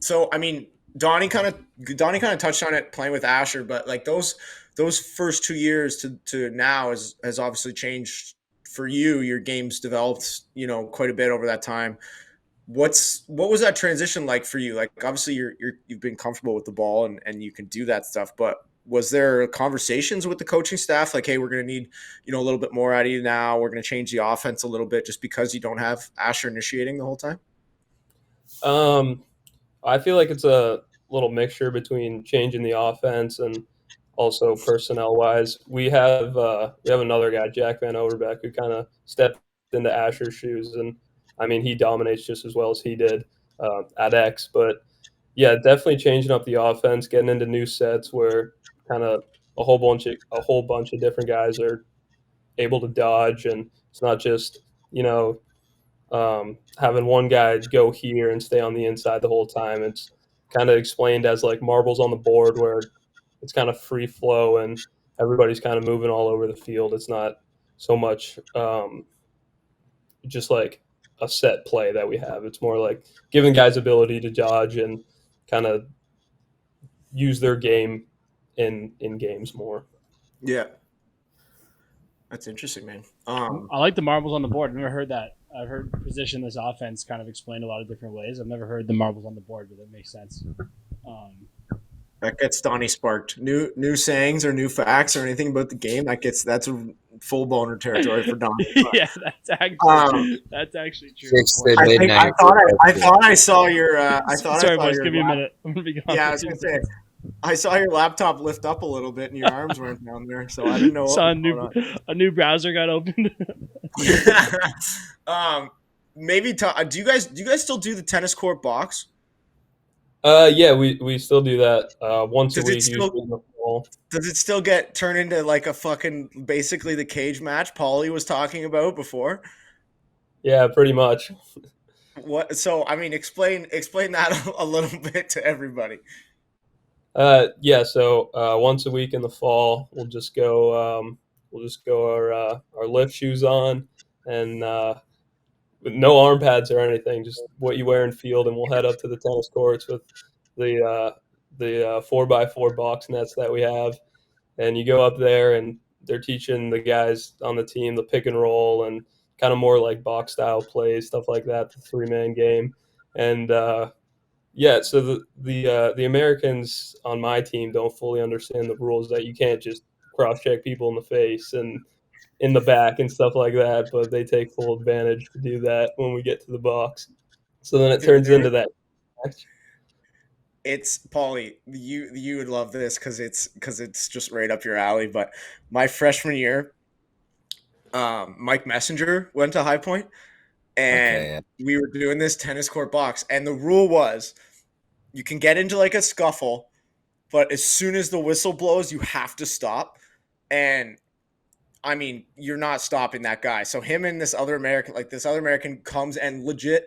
So I mean, Donnie kind of touched on it playing with Asher, but like those first 2 years to now has obviously changed for you. Your game's developed, quite a bit over that time. What was that transition like for you? Like obviously you've been comfortable with the ball and you can do that stuff, but was there conversations with the coaching staff like, hey, we're going to need, a little bit more out of you now. We're going to change the offense a little bit just because you don't have Asher initiating the whole time? I feel like it's a little mixture between changing the offense and also personnel wise. We have another guy, Jack Van Overbeck, who kind of stepped into Asher's shoes, and I mean he dominates just as well as he did at X. But yeah, definitely changing up the offense, getting into new sets where kind of a whole bunch of different guys are able to dodge, and it's not just having one guy go here and stay on the inside the whole time. It's kind of explained as like marbles on the board where it's kind of free flow and everybody's kind of moving all over the field. It's not so much just like a set play that we have. It's more like giving guys ability to dodge and kind of use their game in games more. Yeah. That's interesting, man. I like the marbles on the board. I've never heard that. I've heard position this offense kind of explained a lot of different ways. I've never heard the marbles on the board, but that makes sense. That gets Donnie sparked. New sayings or new facts or anything about the game. That's a full boner territory for Donnie. Yeah, that's actually true. I thought I saw your. Sorry, boys. Give me a minute. I'm gonna be gone. Yeah, I was gonna say. I saw your laptop lift up a little bit and your arms weren't down there, so I didn't know what Saw was going a new browser got opened. on. Maybe do you guys still do the tennis court box? Yeah, we still do that once a Does it week, still usually in the fall. does it still get turned into like a fucking basically the cage match Paulie was talking about before? Yeah, pretty much. What? So I mean, explain that a little bit to everybody. Yeah, so once a week in the fall, we'll just go our lift shoes on, and with no arm pads or anything, just what you wear in field, and we'll head up to the tennis courts with the 4x4 box nets that we have, and you go up there, and they're teaching the guys on the team the pick and roll and kind of more like box style plays, stuff like that, the 3-man game, and yeah, so the Americans on my team don't fully understand the rules that you can't just cross check people in the face and in the back and stuff like that, but they take full advantage to do that when we get to the box. So then it Dude, turns into that match. it's Paulie. You would love this because it's just right up your alley. But my freshman year, Mike Messenger went to High Point, and Okay. we were doing this tennis court box, and the rule was you can get into like a scuffle, but as soon as the whistle blows, you have to stop. And I mean, you're not stopping that guy. So him and this other American comes and legit,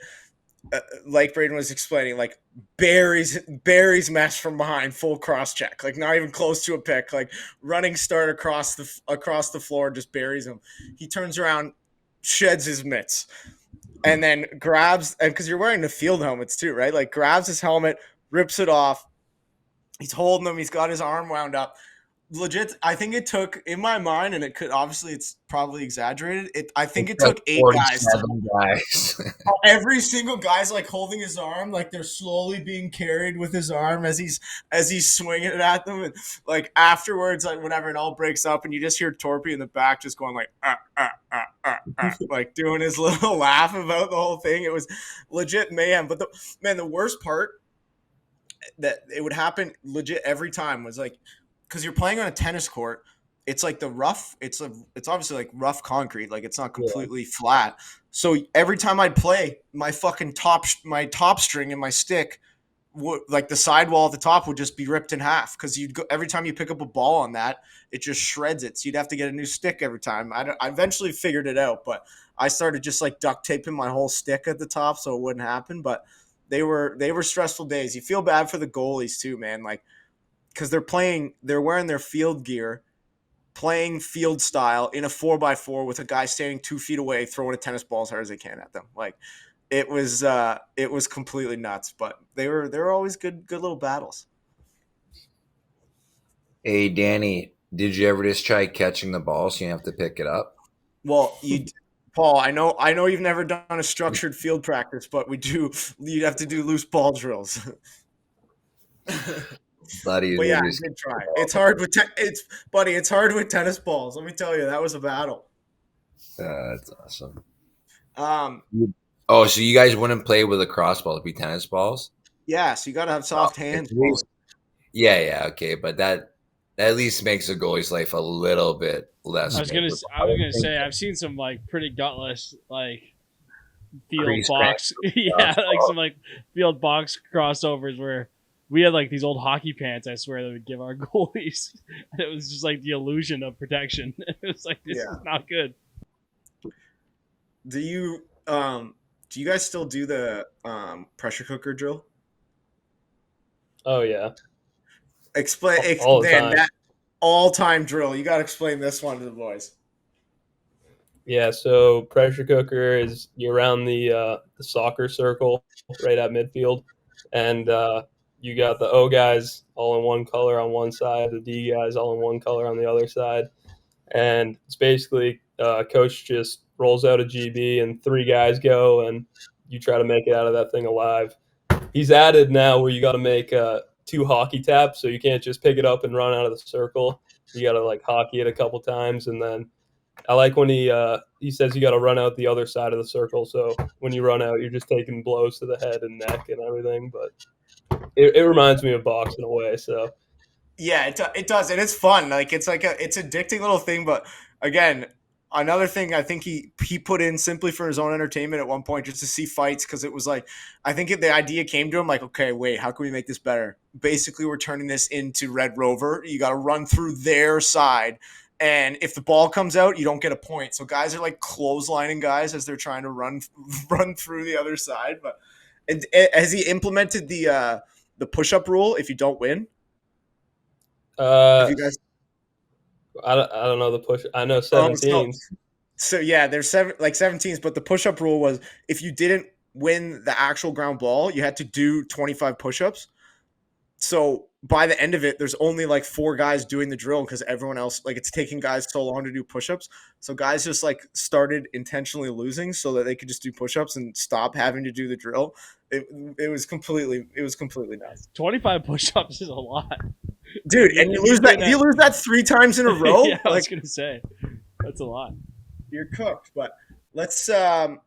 like Brayden was explaining, like buries mesh from behind, full cross check, like not even close to a pick, like running start across the floor, just buries him. He turns around, sheds his mitts, and then grabs, and because you're wearing the field helmets too, right? Like grabs his helmet, rips it off. He's holding him. He's got his arm wound up. Legit, I think it took in my mind, and it could obviously it's probably exaggerated. I think it took 8 guys. 47 guys. Every single guy's like holding his arm, like they're slowly being carried with his arm as he's swinging it at them, and like afterwards, like whenever it all breaks up, and you just hear Torpy in the back just going like like doing his little laugh about the whole thing. It was legit mayhem. But the worst part that it would happen legit every time was like because you're playing on a tennis court. It's like the rough. It's obviously like rough concrete. Like it's not completely flat. So every time I'd play, my fucking top string and my stick, like the sidewall at the top would just be ripped in half because you'd go every time you pick up a ball on that, it just shreds it. So you'd have to get a new stick every time. I eventually figured it out, but I started just like duct taping my whole stick at the top so it wouldn't happen. But they were stressful days. You feel bad for the goalies too, man. Like because they're wearing their field gear, playing field style in a 4x4 with a guy standing 2 feet away, throwing a tennis ball as hard as they can at them. Like it was completely nuts, but they were always good little battles. Hey, Danny, did you ever just try catching the ball so you have to pick it up? Well, Paul, I know you've never done a structured field practice, but you'd have to do loose ball drills. Buddy, But yeah, I did try. It's hard with it's hard with tennis balls. Let me tell you, that was a battle. That's awesome. Oh, so you guys wouldn't play with a crossball? It'd be tennis balls? Yeah, so you got to have soft hands. Yeah, okay, but that at least makes the goalie's life a little bit less. I was gonna say I've seen some like pretty gutless like field box, yeah, like some like field box crossovers where we had like these old hockey pants. I swear that would give our goalies, and it was just like the illusion of protection. It was like this is not good. Do you guys still do the pressure cooker drill? Oh yeah, Explain that all-time drill. You got to explain this one to the boys. yeah. So pressure cooker is you're around the soccer circle right at midfield, and you got the O guys all in one color on one side, the D guys all in one color on the other side, and it's basically coach just rolls out a GB and 3 guys go, and you try to make it out of that thing alive. He's added now where you got to make 2 hockey taps, so you can't just pick it up and run out of the circle. You got to like hockey it a couple times, and then I like when he says you got to run out the other side of the circle. So when you run out, you're just taking blows to the head and neck and everything. But it reminds me of boxing in a way. So Yeah, it does, and it's fun. Like it's it's addicting little thing. But again, another thing I think he put in simply for his own entertainment at one point, just to see fights, because it was like I think the idea came to him like, okay, wait, how can we make this better? Basically, we're turning this into Red Rover. You got to run through their side, and if the ball comes out, you don't get a point. So guys are like clotheslining guys as they're trying to run through the other side. But has he implemented the push up rule if you don't win? Have Uh, you guys? I don't know the push. I know So 17s. so yeah, there's 17s, but the push up rule was if you didn't win the actual ground ball, you had to do 25 push ups. So by the end of it, there's only like 4 guys doing the drill because everyone else, like, it's taking guys so long to do push ups. So guys just like started intentionally losing so that they could just do push ups and stop having to do the drill. It was completely nuts, 25 push-ups is a lot, dude. And you lose that 3 times in a row. Yeah, I was Like, gonna say that's a lot. you're cooked. But let's kind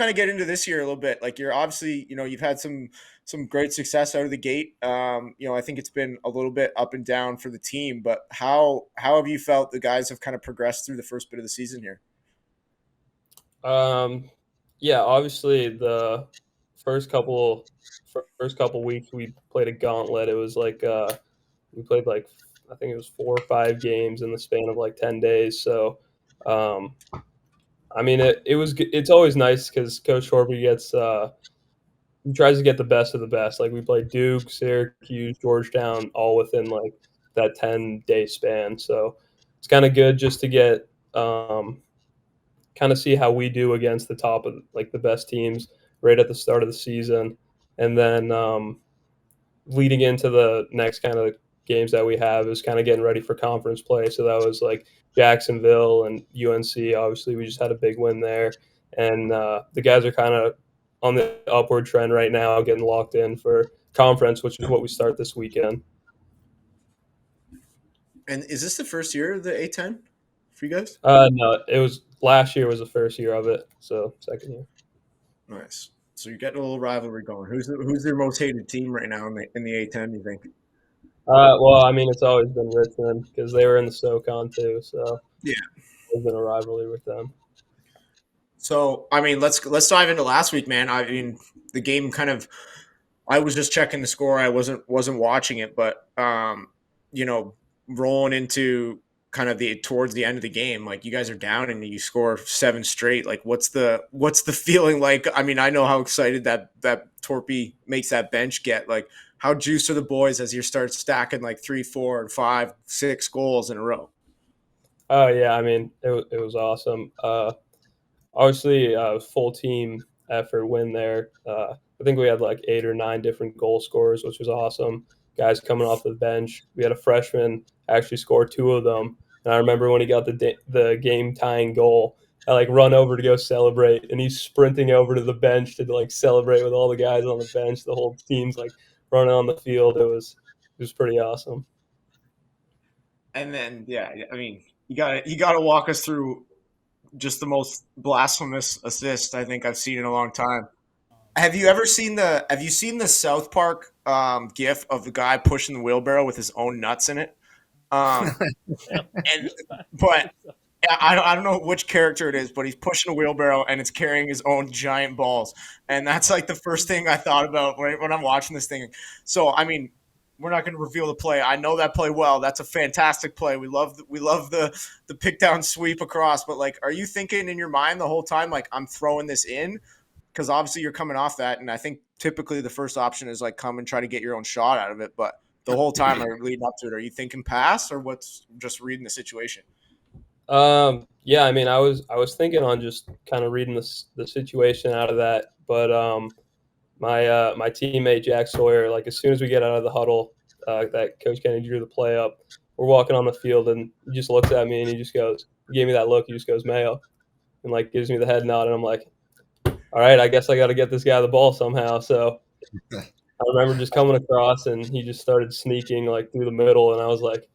of get into this year a little bit. Like, you're obviously, you've had some great success out of the gate. I think it's been a little bit up and down for the team, but how have you felt the guys have kind of progressed through the first bit of the season here? Yeah, obviously the first couple weeks we played a gauntlet. It was like we played like I think it was 4 or 5 games in the span of like 10 days. So um, I mean it's always nice because Coach Horby he tries to get the best of the best. Like we played Duke, Syracuse, Georgetown, all within like that 10-day span. So it's kind of good just to get kind of see how we do against the top of like the best teams right at the start of the season, and then leading into the next kind of games that we have is kind of getting ready for conference play. So that was like Jacksonville and UNC. Obviously, we just had a big win there, and the guys are kind of on the upward trend right now, getting locked in for conference, which is what we start this weekend. And is this the first year of the A10 for you guys? No, it was last year was the first year of it, so second year. Nice. So you're getting a little rivalry going. Who's their most hated team right now in the A10? You think? Well, I mean, it's always been Richmond because they were in the SoCon too, so Yeah. there's been a rivalry with them. So I mean, let's dive into last week, man. I mean, the game kind of. I was just checking the score. I wasn't watching it, but rolling into kind of the towards the end of the game, like, you guys are down and you score 7 straight. Like, what's the feeling like? I mean, I know how excited that Torpy makes that bench get. Like, how juiced are the boys as you start stacking like 3, 4, and 5, 6 goals in a row? Oh yeah, I mean, it was awesome. Obviously, full team effort win there. I think we had like 8 or 9 different goal scorers, which was awesome. Guys coming off the bench. We had a freshman actually score 2 of them, and I remember when he got the game tying goal, I like run over to go celebrate, and he's sprinting over to the bench to like celebrate with all the guys on the bench. The whole team's like running on the field. It was pretty awesome. And then, yeah, I mean, you gotta walk us through just the most blasphemous assist I think I've seen in a long time. Have you seen the South Park gif of the guy pushing the wheelbarrow with his own nuts in it? And but I don't know which character it is, but he's pushing a wheelbarrow and it's carrying his own giant balls, and that's like the first thing I thought about when I'm watching this thing. So I mean, we're not going to reveal the play. I know that play well. That's a fantastic play. We love the pick down sweep across. But like, are you thinking in your mind the whole time like, I'm throwing this in? Because obviously you're coming off that, and I think typically the first option is like come and try to get your own shot out of it. But the whole time leading up to it, are you thinking pass or what's just reading the situation? Yeah, I mean, I was thinking on just kind of reading the situation out of that, but my teammate Jack Sawyer, like as soon as we get out of the huddle, that Coach Kennedy drew the play up, we're walking on the field, and he just looks at me and he gave me that look. He just goes Mayo, and like gives me the head nod, and I'm like, all right, I guess I got to get this guy the ball somehow. So I remember just coming across, and he just started sneaking like through the middle, and I was like,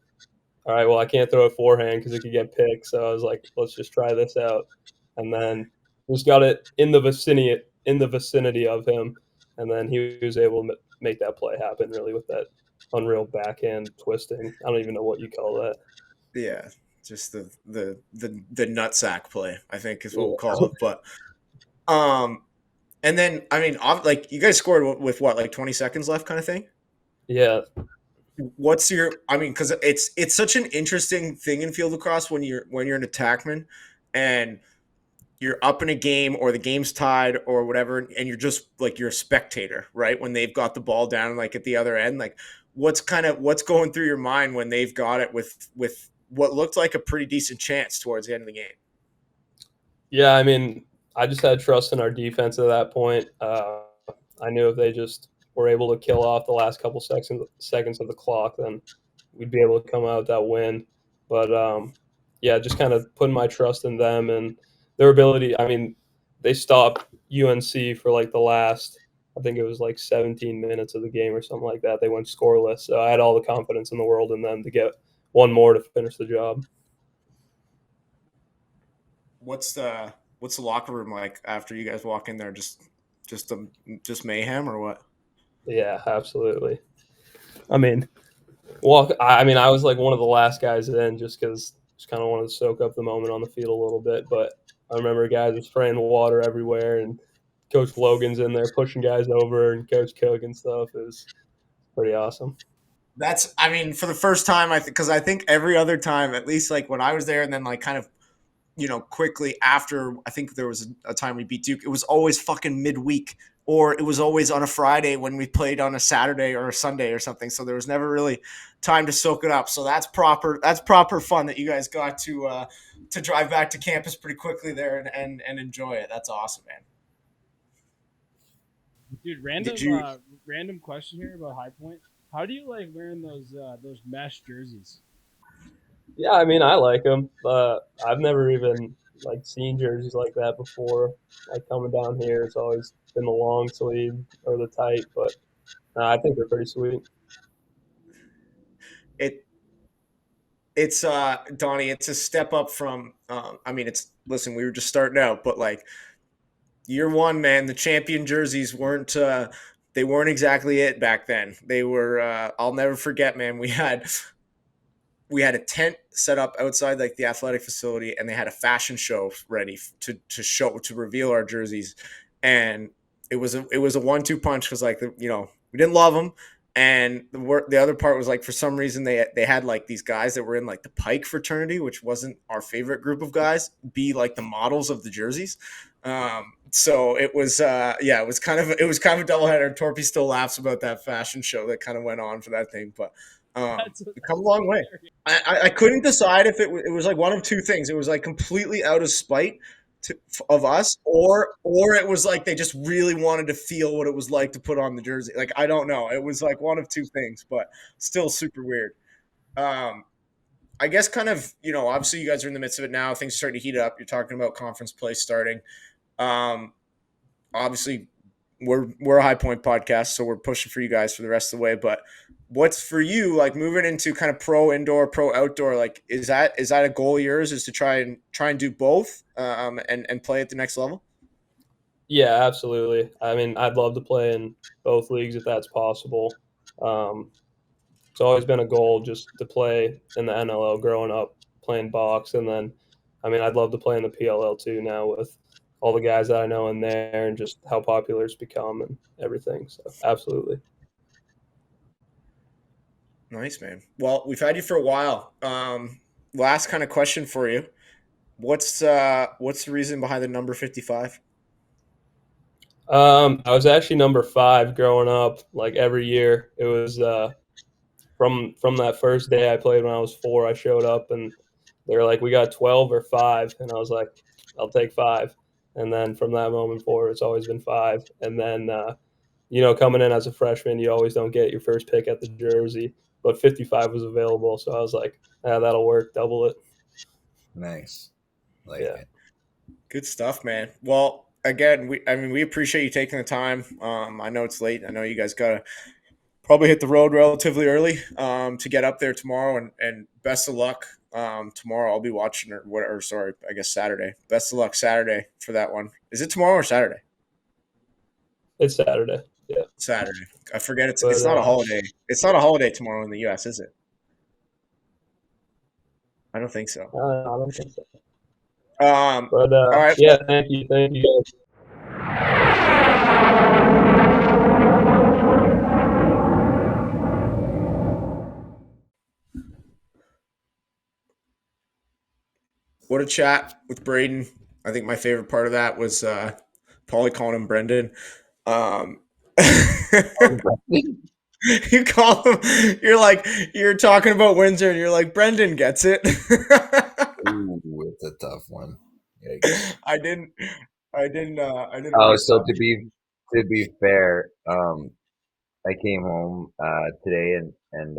all right, well, I can't throw it forehand because it could get picked. So I was like, let's just try this out, and then just got it in the vicinity of him, and then he was able to make that play happen really with that unreal backhand twisting. I don't even know what you call that. Yeah, just the nutsack play, I think is what we'll call it. But and then I mean, like you guys scored with what, like 20 seconds left, kind of thing. Yeah. What's your? I mean, because it's such an interesting thing in field lacrosse when you're an attackman, and you're up in a game or the game's tied or whatever, and you're just like you're a spectator, right? When they've got the ball down, like at the other end, like what's going through your mind when they've got it with what looked like a pretty decent chance towards the end of the game? Yeah, I mean, I just had trust in our defense at that point. I knew if they just were able to kill off the last couple seconds of the clock, then we'd be able to come out with that win. But yeah, just kind of putting my trust in them and their ability. I mean, they stopped UNC for like the last, I think it was like 17 minutes of the game or something like that. They went scoreless. So I had all the confidence in the world in them to get one more to finish the job. What's the locker room like after you guys walk in there? Just mayhem or what? Yeah, absolutely. I mean, I was like one of the last guys in just because just kind of wanted to soak up the moment on the field a little bit. But I remember guys were spraying water everywhere, and Coach Logan's in there pushing guys over, and Coach Cook and stuff. It was pretty awesome. That's, I mean, for the first time, because I think every other time, at least like when I was there, and then like kind of, quickly after, I think there was a time we beat Duke, it was always fucking midweek, or it was always on a Friday when we played on a Saturday or a Sunday or something. So there was never really time to soak it up. So that's proper fun that you guys got to drive back to campus pretty quickly there and enjoy it. That's awesome, man. Dude, random question here about High Point. How do you like wearing those mesh jerseys? Yeah, I mean, I like them. I've never even like seen jerseys like that before. Like coming down here, it's always been the long sleeve or the tight, but I think they're pretty sweet. It's Donnie, it's a step up from I mean, listen, we were just starting out, but like year one, man, the champion jerseys weren't they weren't exactly it back then. They were I'll never forget, man. We had a tent set up outside like the athletic facility, and they had a fashion show ready to reveal our jerseys, and it was a 1-2 punch because like we didn't love them, and the other part was like for some reason they had like these guys that were in like the Pike fraternity, which wasn't our favorite group of guys, be like the models of the jerseys. So it was it was kind of a doubleheader. Torpy still laughs about that fashion show that kind of went on for that thing, but come a long way. I couldn't decide if it was like one of two things. It was like completely out of spite of us, or it was like they just really wanted to feel what it was like to put on the jersey. Like, I don't know. It was like one of two things, but still super weird. I guess kind of, obviously you guys are in the midst of it now. Things are starting to heat up. You're talking about conference play starting. Obviously we're a High Point podcast, so we're pushing for you guys for the rest of the way, but what's for you, like moving into kind of pro indoor, pro outdoor, like is that a goal of yours, is to try and do both and play at the next level? Yeah, absolutely. I mean, I'd love to play in both leagues if that's possible. It's always been a goal just to play in the NLL growing up, playing box, and then, I mean, I'd love to play in the PLL too now with all the guys that I know in there and just how popular it's become and everything. So, absolutely. Nice, man. Well, we've had you for a while. Last kind of question for you. What's the reason behind the number 55? I was actually number 5 growing up. Like every year, it was from that first day I played when I was 4. I showed up and they were like, "We got 12 or 5," and I was like, "I'll take 5." And then from that moment forward, it's always been 5. And then coming in as a freshman, you always don't get your first pick at the jersey, but 55 was available, so I was like, that'll work, double it. Nice, it. Good stuff, man. Well, again, we appreciate you taking the time. I know it's late. I know you guys gotta probably hit the road relatively early to get up there tomorrow, and best of luck tomorrow. I'll be watching, I guess Saturday. Best of luck Saturday for that one. Is it tomorrow or Saturday? It's Saturday. Yeah. Saturday. I forget it's But, not a holiday. It's not a holiday tomorrow in the U.S., is it? I don't think so. I don't think so. All right. Yeah, thank you guys. What a chat with Brayden. I think my favorite part of that was Paulie calling him Brendan. You call him. You're talking about Windsor, and you're like Brendan gets it. Ooh, it's a tough one. Yikes. I didn't. Oh, so to be fair, I came home today, and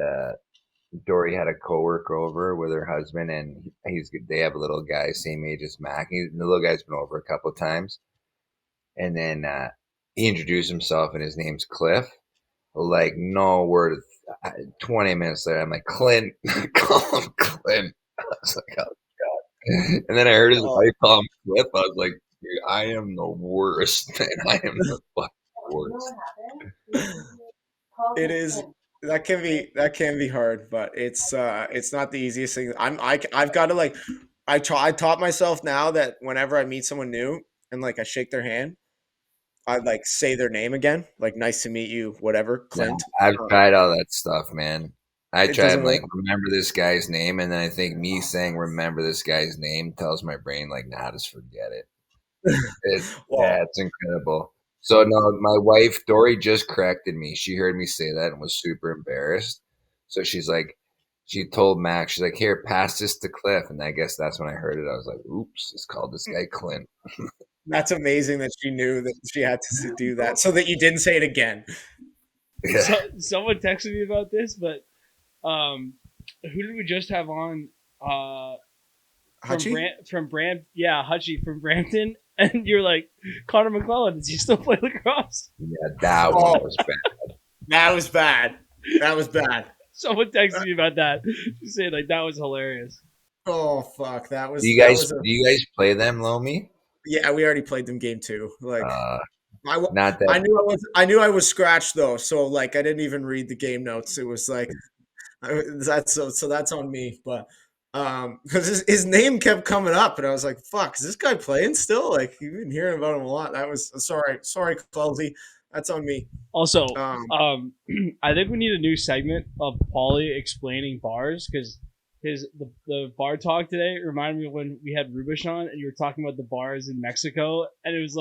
Dory had a coworker over with her husband, and they have a little guy same age as Mac. The little guy's been over a couple of times, and then he introduced himself, and his name's Cliff. Like no word. 20 minutes later, I'm like, Clint, call him Clint. I was like, oh god. And then I heard his wife call him Cliff. I was like, dude, I am the worst, man. I am the fucking worst. It is. That can be hard, but it's not the easiest thing. I've got to I taught myself now that whenever I meet someone new and I shake their hand, I say their name again, nice to meet you, whatever, Clint. Yeah, I've tried all that stuff, man. I tried remember this guy's name, and then I think me saying remember this guy's name tells my brain nah, just forget it. It's incredible. So no, my wife Dory just corrected me. She heard me say that and was super embarrassed. So she told Max, she's like, here, pass this to Cliff. And I guess that's when I heard it. I was like, oops, it's called this guy Clint. That's amazing that she knew that she had to do that so that you didn't say it again. Yeah. So, someone texted me about this, but who did we just have on? Hutchie? Hutchie from Brampton. And you're like, Connor McClellan, does he still play lacrosse? Yeah, that one was bad. That was bad. Someone texted me about that. Just saying that was hilarious. Oh fuck, that was. Do you guys play them, Lomi? Yeah, we already played them game 2. Not that. I knew I was scratched though, so I didn't even read the game notes. It was that's on me, but because his name kept coming up, and I was like, "Fuck, is this guy playing still?" You've been hearing about him a lot. That was sorry, Closey. That's on me. Also, I think we need a new segment of Paulie explaining bars because the bar talk today reminded me of when we had Rubish on and you were talking about the bars in Mexico, and it was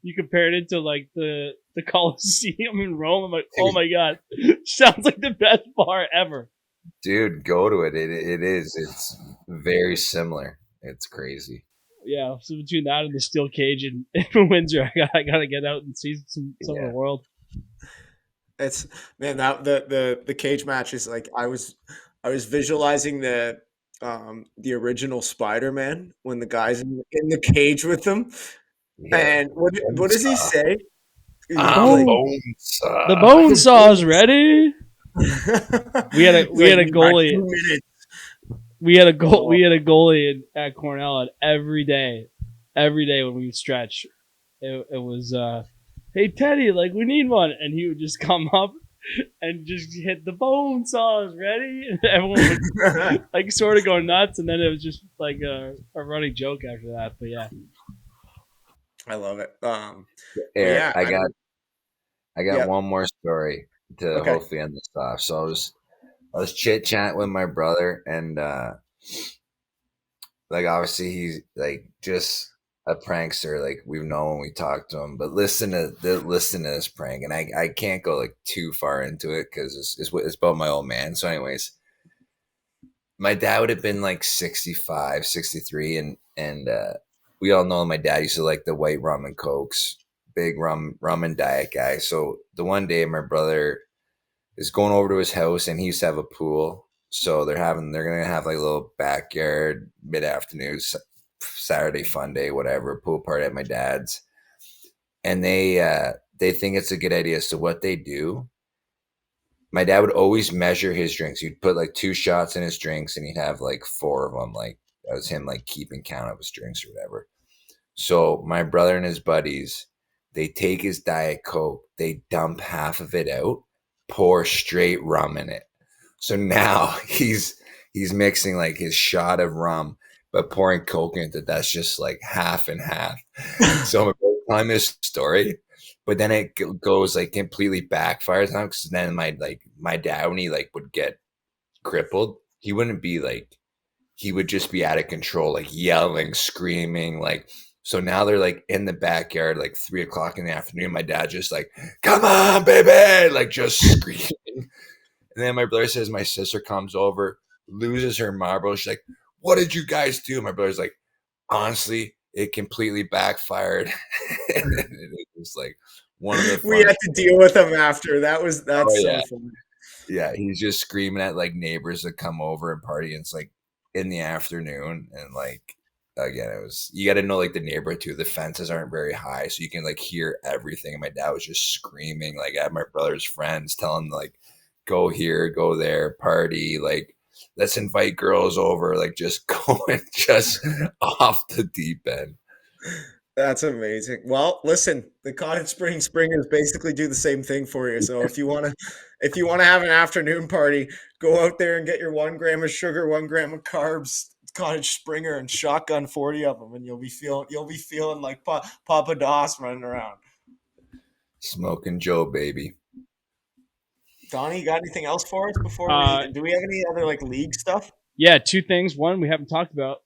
you compared it to the Coliseum in Rome. I'm like, oh my god, sounds like the best bar ever. Dude, go to it. It is. It's very similar. It's crazy. Yeah, so between that and the steel cage in Windsor, I gotta get out and see some of the world. It's man, that the cage match is I was visualizing the original Spider-Man when the guy's in the cage with him. Yeah. And what does he say? The bone saw's ready. We had a goalie. We had a goalie at Cornell, and every day when we stretch, it was hey Teddy, we need one, and he would just come up and just hit the bone saws ready, and everyone would sort of go nuts, and then it was just a running joke after that. But yeah, I love it. I got one more story to hopefully end this off. So I was chit chatting with my brother, and obviously he's just a prankster. We've known when we talked to him, but listen to this prank, and I can't go too far into it because it's about my old man. So, anyways, my dad would have been 65, 63, and we all know my dad used to like the white rum and cokes, big rum and diet guy. So the one day my brother is going over to his house, and he used to have a pool. So they're gonna have a little backyard mid-afternoon Saturday fun day, whatever, pool party at my dad's, and they think it's a good idea. So what they do, my dad would always measure his drinks. He'd put 2 shots in his drinks, and he'd have 4 of them. That was him keeping count of his drinks or whatever. So my brother and his buddies, They take his Diet Coke, they dump half of it out, pour straight rum in it. So now he's mixing like his shot of rum, but pouring Coke into it. That's just like half and half. So I'm telling this story, but then it goes like completely backfires on because then my dad, when he like would get crippled, he wouldn't be like, he would just be out of control, like yelling, screaming, like. So now they're like in the backyard, like 3 o'clock in the afternoon. My dad just like, come on, baby, like just screaming. And then my brother says my sister comes over, loses her marble. She's like, what did you guys do? My brother's like, honestly, it completely backfired. And it was like one of the we had to deal with him after. That's yeah. so funny. Yeah, he's just screaming at like neighbors that come over and party. And it's like in the afternoon, and like again, it was, you got to know like the neighborhood too. The fences aren't very high, so you can like hear everything. And my dad was just screaming like at my brother's friends, telling them, like, go here, go there, party, like let's invite girls over, like just going just off the deep end. That's amazing. Well, listen, the Cottage Springs Springers basically do the same thing for you. So if you want to have an afternoon party, go out there and get your 1 gram of sugar, 1 gram of carbs, Cottage Springer, and shotgun 40 of them, and you'll be feeling like Papa Doss running around. Smoking Joe, baby. Donnie, you got anything else for us before do we have any other like league stuff? Yeah, 2 things. One we haven't talked about.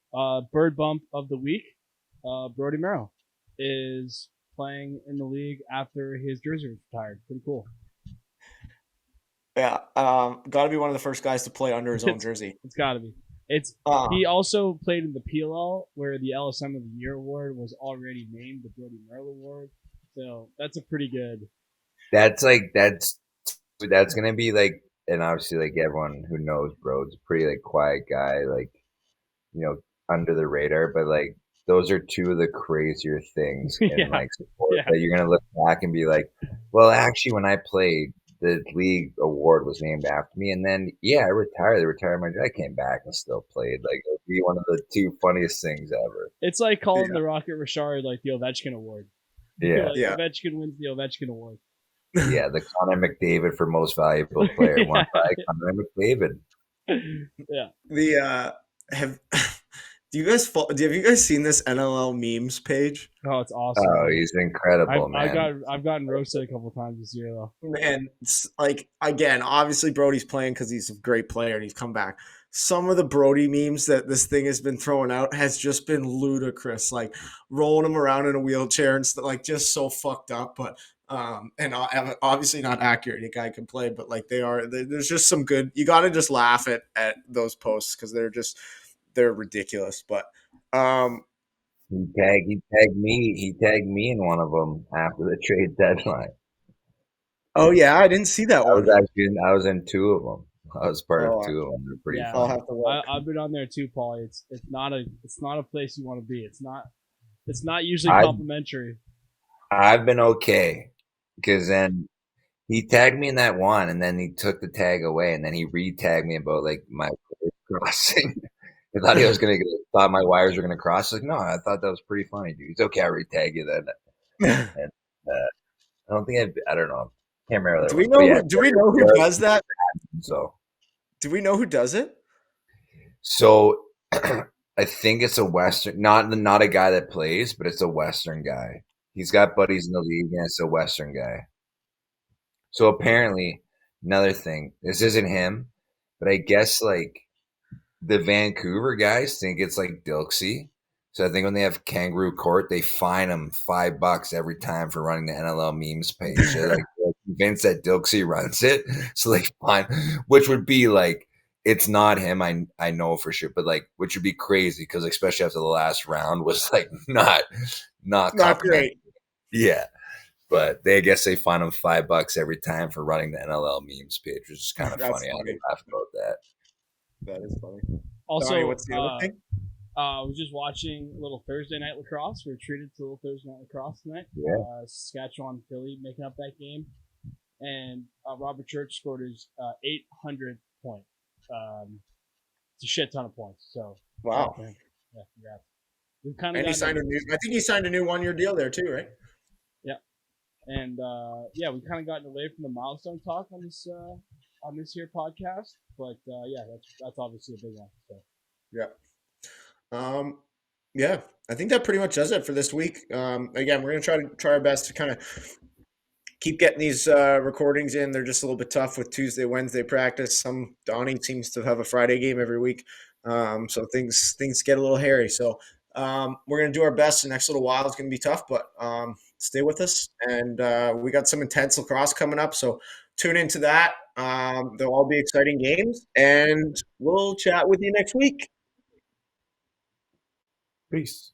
Bird bump of the week. Brodie Merrill is playing in the league after his jersey was retired. Pretty cool. Yeah, got to be one of the first guys to play under his own jersey. It's got to be. He also played in the PLL, where the LSM of the Year award was already named the Brodie Merrill Award. So that's a pretty good. That's gonna be like, and obviously like everyone who knows Brode's a pretty like quiet guy, like, you know, under the radar, but like those are 2 of the crazier things in like support that you're gonna look back and be like, well, actually, when I played, the league award was named after me, and then I retired. They retired my. I came back and still played. Like, it would be one of the 2 funniest things ever. It's like calling the Rocket Richard like the Ovechkin Award. Yeah, Ovechkin wins the Ovechkin Award. Yeah, the Connor McDavid for most valuable player. Won by Connor McDavid. Yeah. The have you guys seen this NLL memes page? Oh, it's awesome. Oh, he's incredible, man. I've gotten roasted a couple times this year though. And like, again, obviously Brodie's playing because he's a great player and he's come back. Some of the Brodie memes that this thing has been throwing out has just been ludicrous, like rolling him around in a wheelchair and stuff, like just so fucked up. But and obviously not accurate. A guy can play, but like there's just some good. You got to just laugh at those posts because they're ridiculous. But he tagged me in one of them after the trade deadline. Oh yeah, I didn't see that one. I was in 2 of them. I was part of 2 of them. They're pretty fun. I'll have to look. I've been on there too, Paulie. It's not a place you want to be. It's not usually complimentary. I've been okay, because then he tagged me in that one, and then he took the tag away, and then he re-tagged me about like my crossing. I thought thought my wires were gonna cross. Like, no, I thought that was pretty funny, dude. It's okay, I'll re-tag you then. And, I don't think I don't know. Can't remember. Do we know who does that? So, do we know who does it? So, I think it's a Western, not a guy that plays, but it's a Western guy. He's got buddies in the league, and it's a Western guy. So apparently, another thing, this isn't him, but I guess like the Vancouver guys think it's like Dilksy. So I think when they have Kangaroo Court, they fine him $5 every time for running the NLL memes page. They're like convinced that Dilksy runs it, so they fine, which would be like, it's not him. I know for sure, but like, which would be crazy because especially after the last round was like not great. Yeah, but I guess they fine him $5 every time for running the NLL memes page, which is kind of funny. I laugh about that. That is funny. Also, Donnie, what's the other thing? I was just watching a little Thursday night lacrosse. We were treated to a little Thursday night lacrosse tonight. Yeah. Saskatchewan, Philly making up that game, and Robert Church scored his 800th point. It's a shit ton of points. So wow. Yeah, congrats. We've kind of. And I think he signed a new 1-year deal there too, right? Yeah. And yeah, we kind of gotten away from the milestone talk on this here podcast, but yeah, that's obviously a big one. So. Yeah. Yeah, I think that pretty much does it for this week. Again, we're gonna try our best to kind of keep getting these recordings in. They're just a little bit tough with Tuesday, Wednesday practice. Donnie seems to have a Friday game every week, so things get a little hairy. So we're gonna do our best. The next little while is gonna be tough, but stay with us. And we got some intense lacrosse coming up, so tune into that. There'll all be exciting games, and we'll chat with you next week. Peace.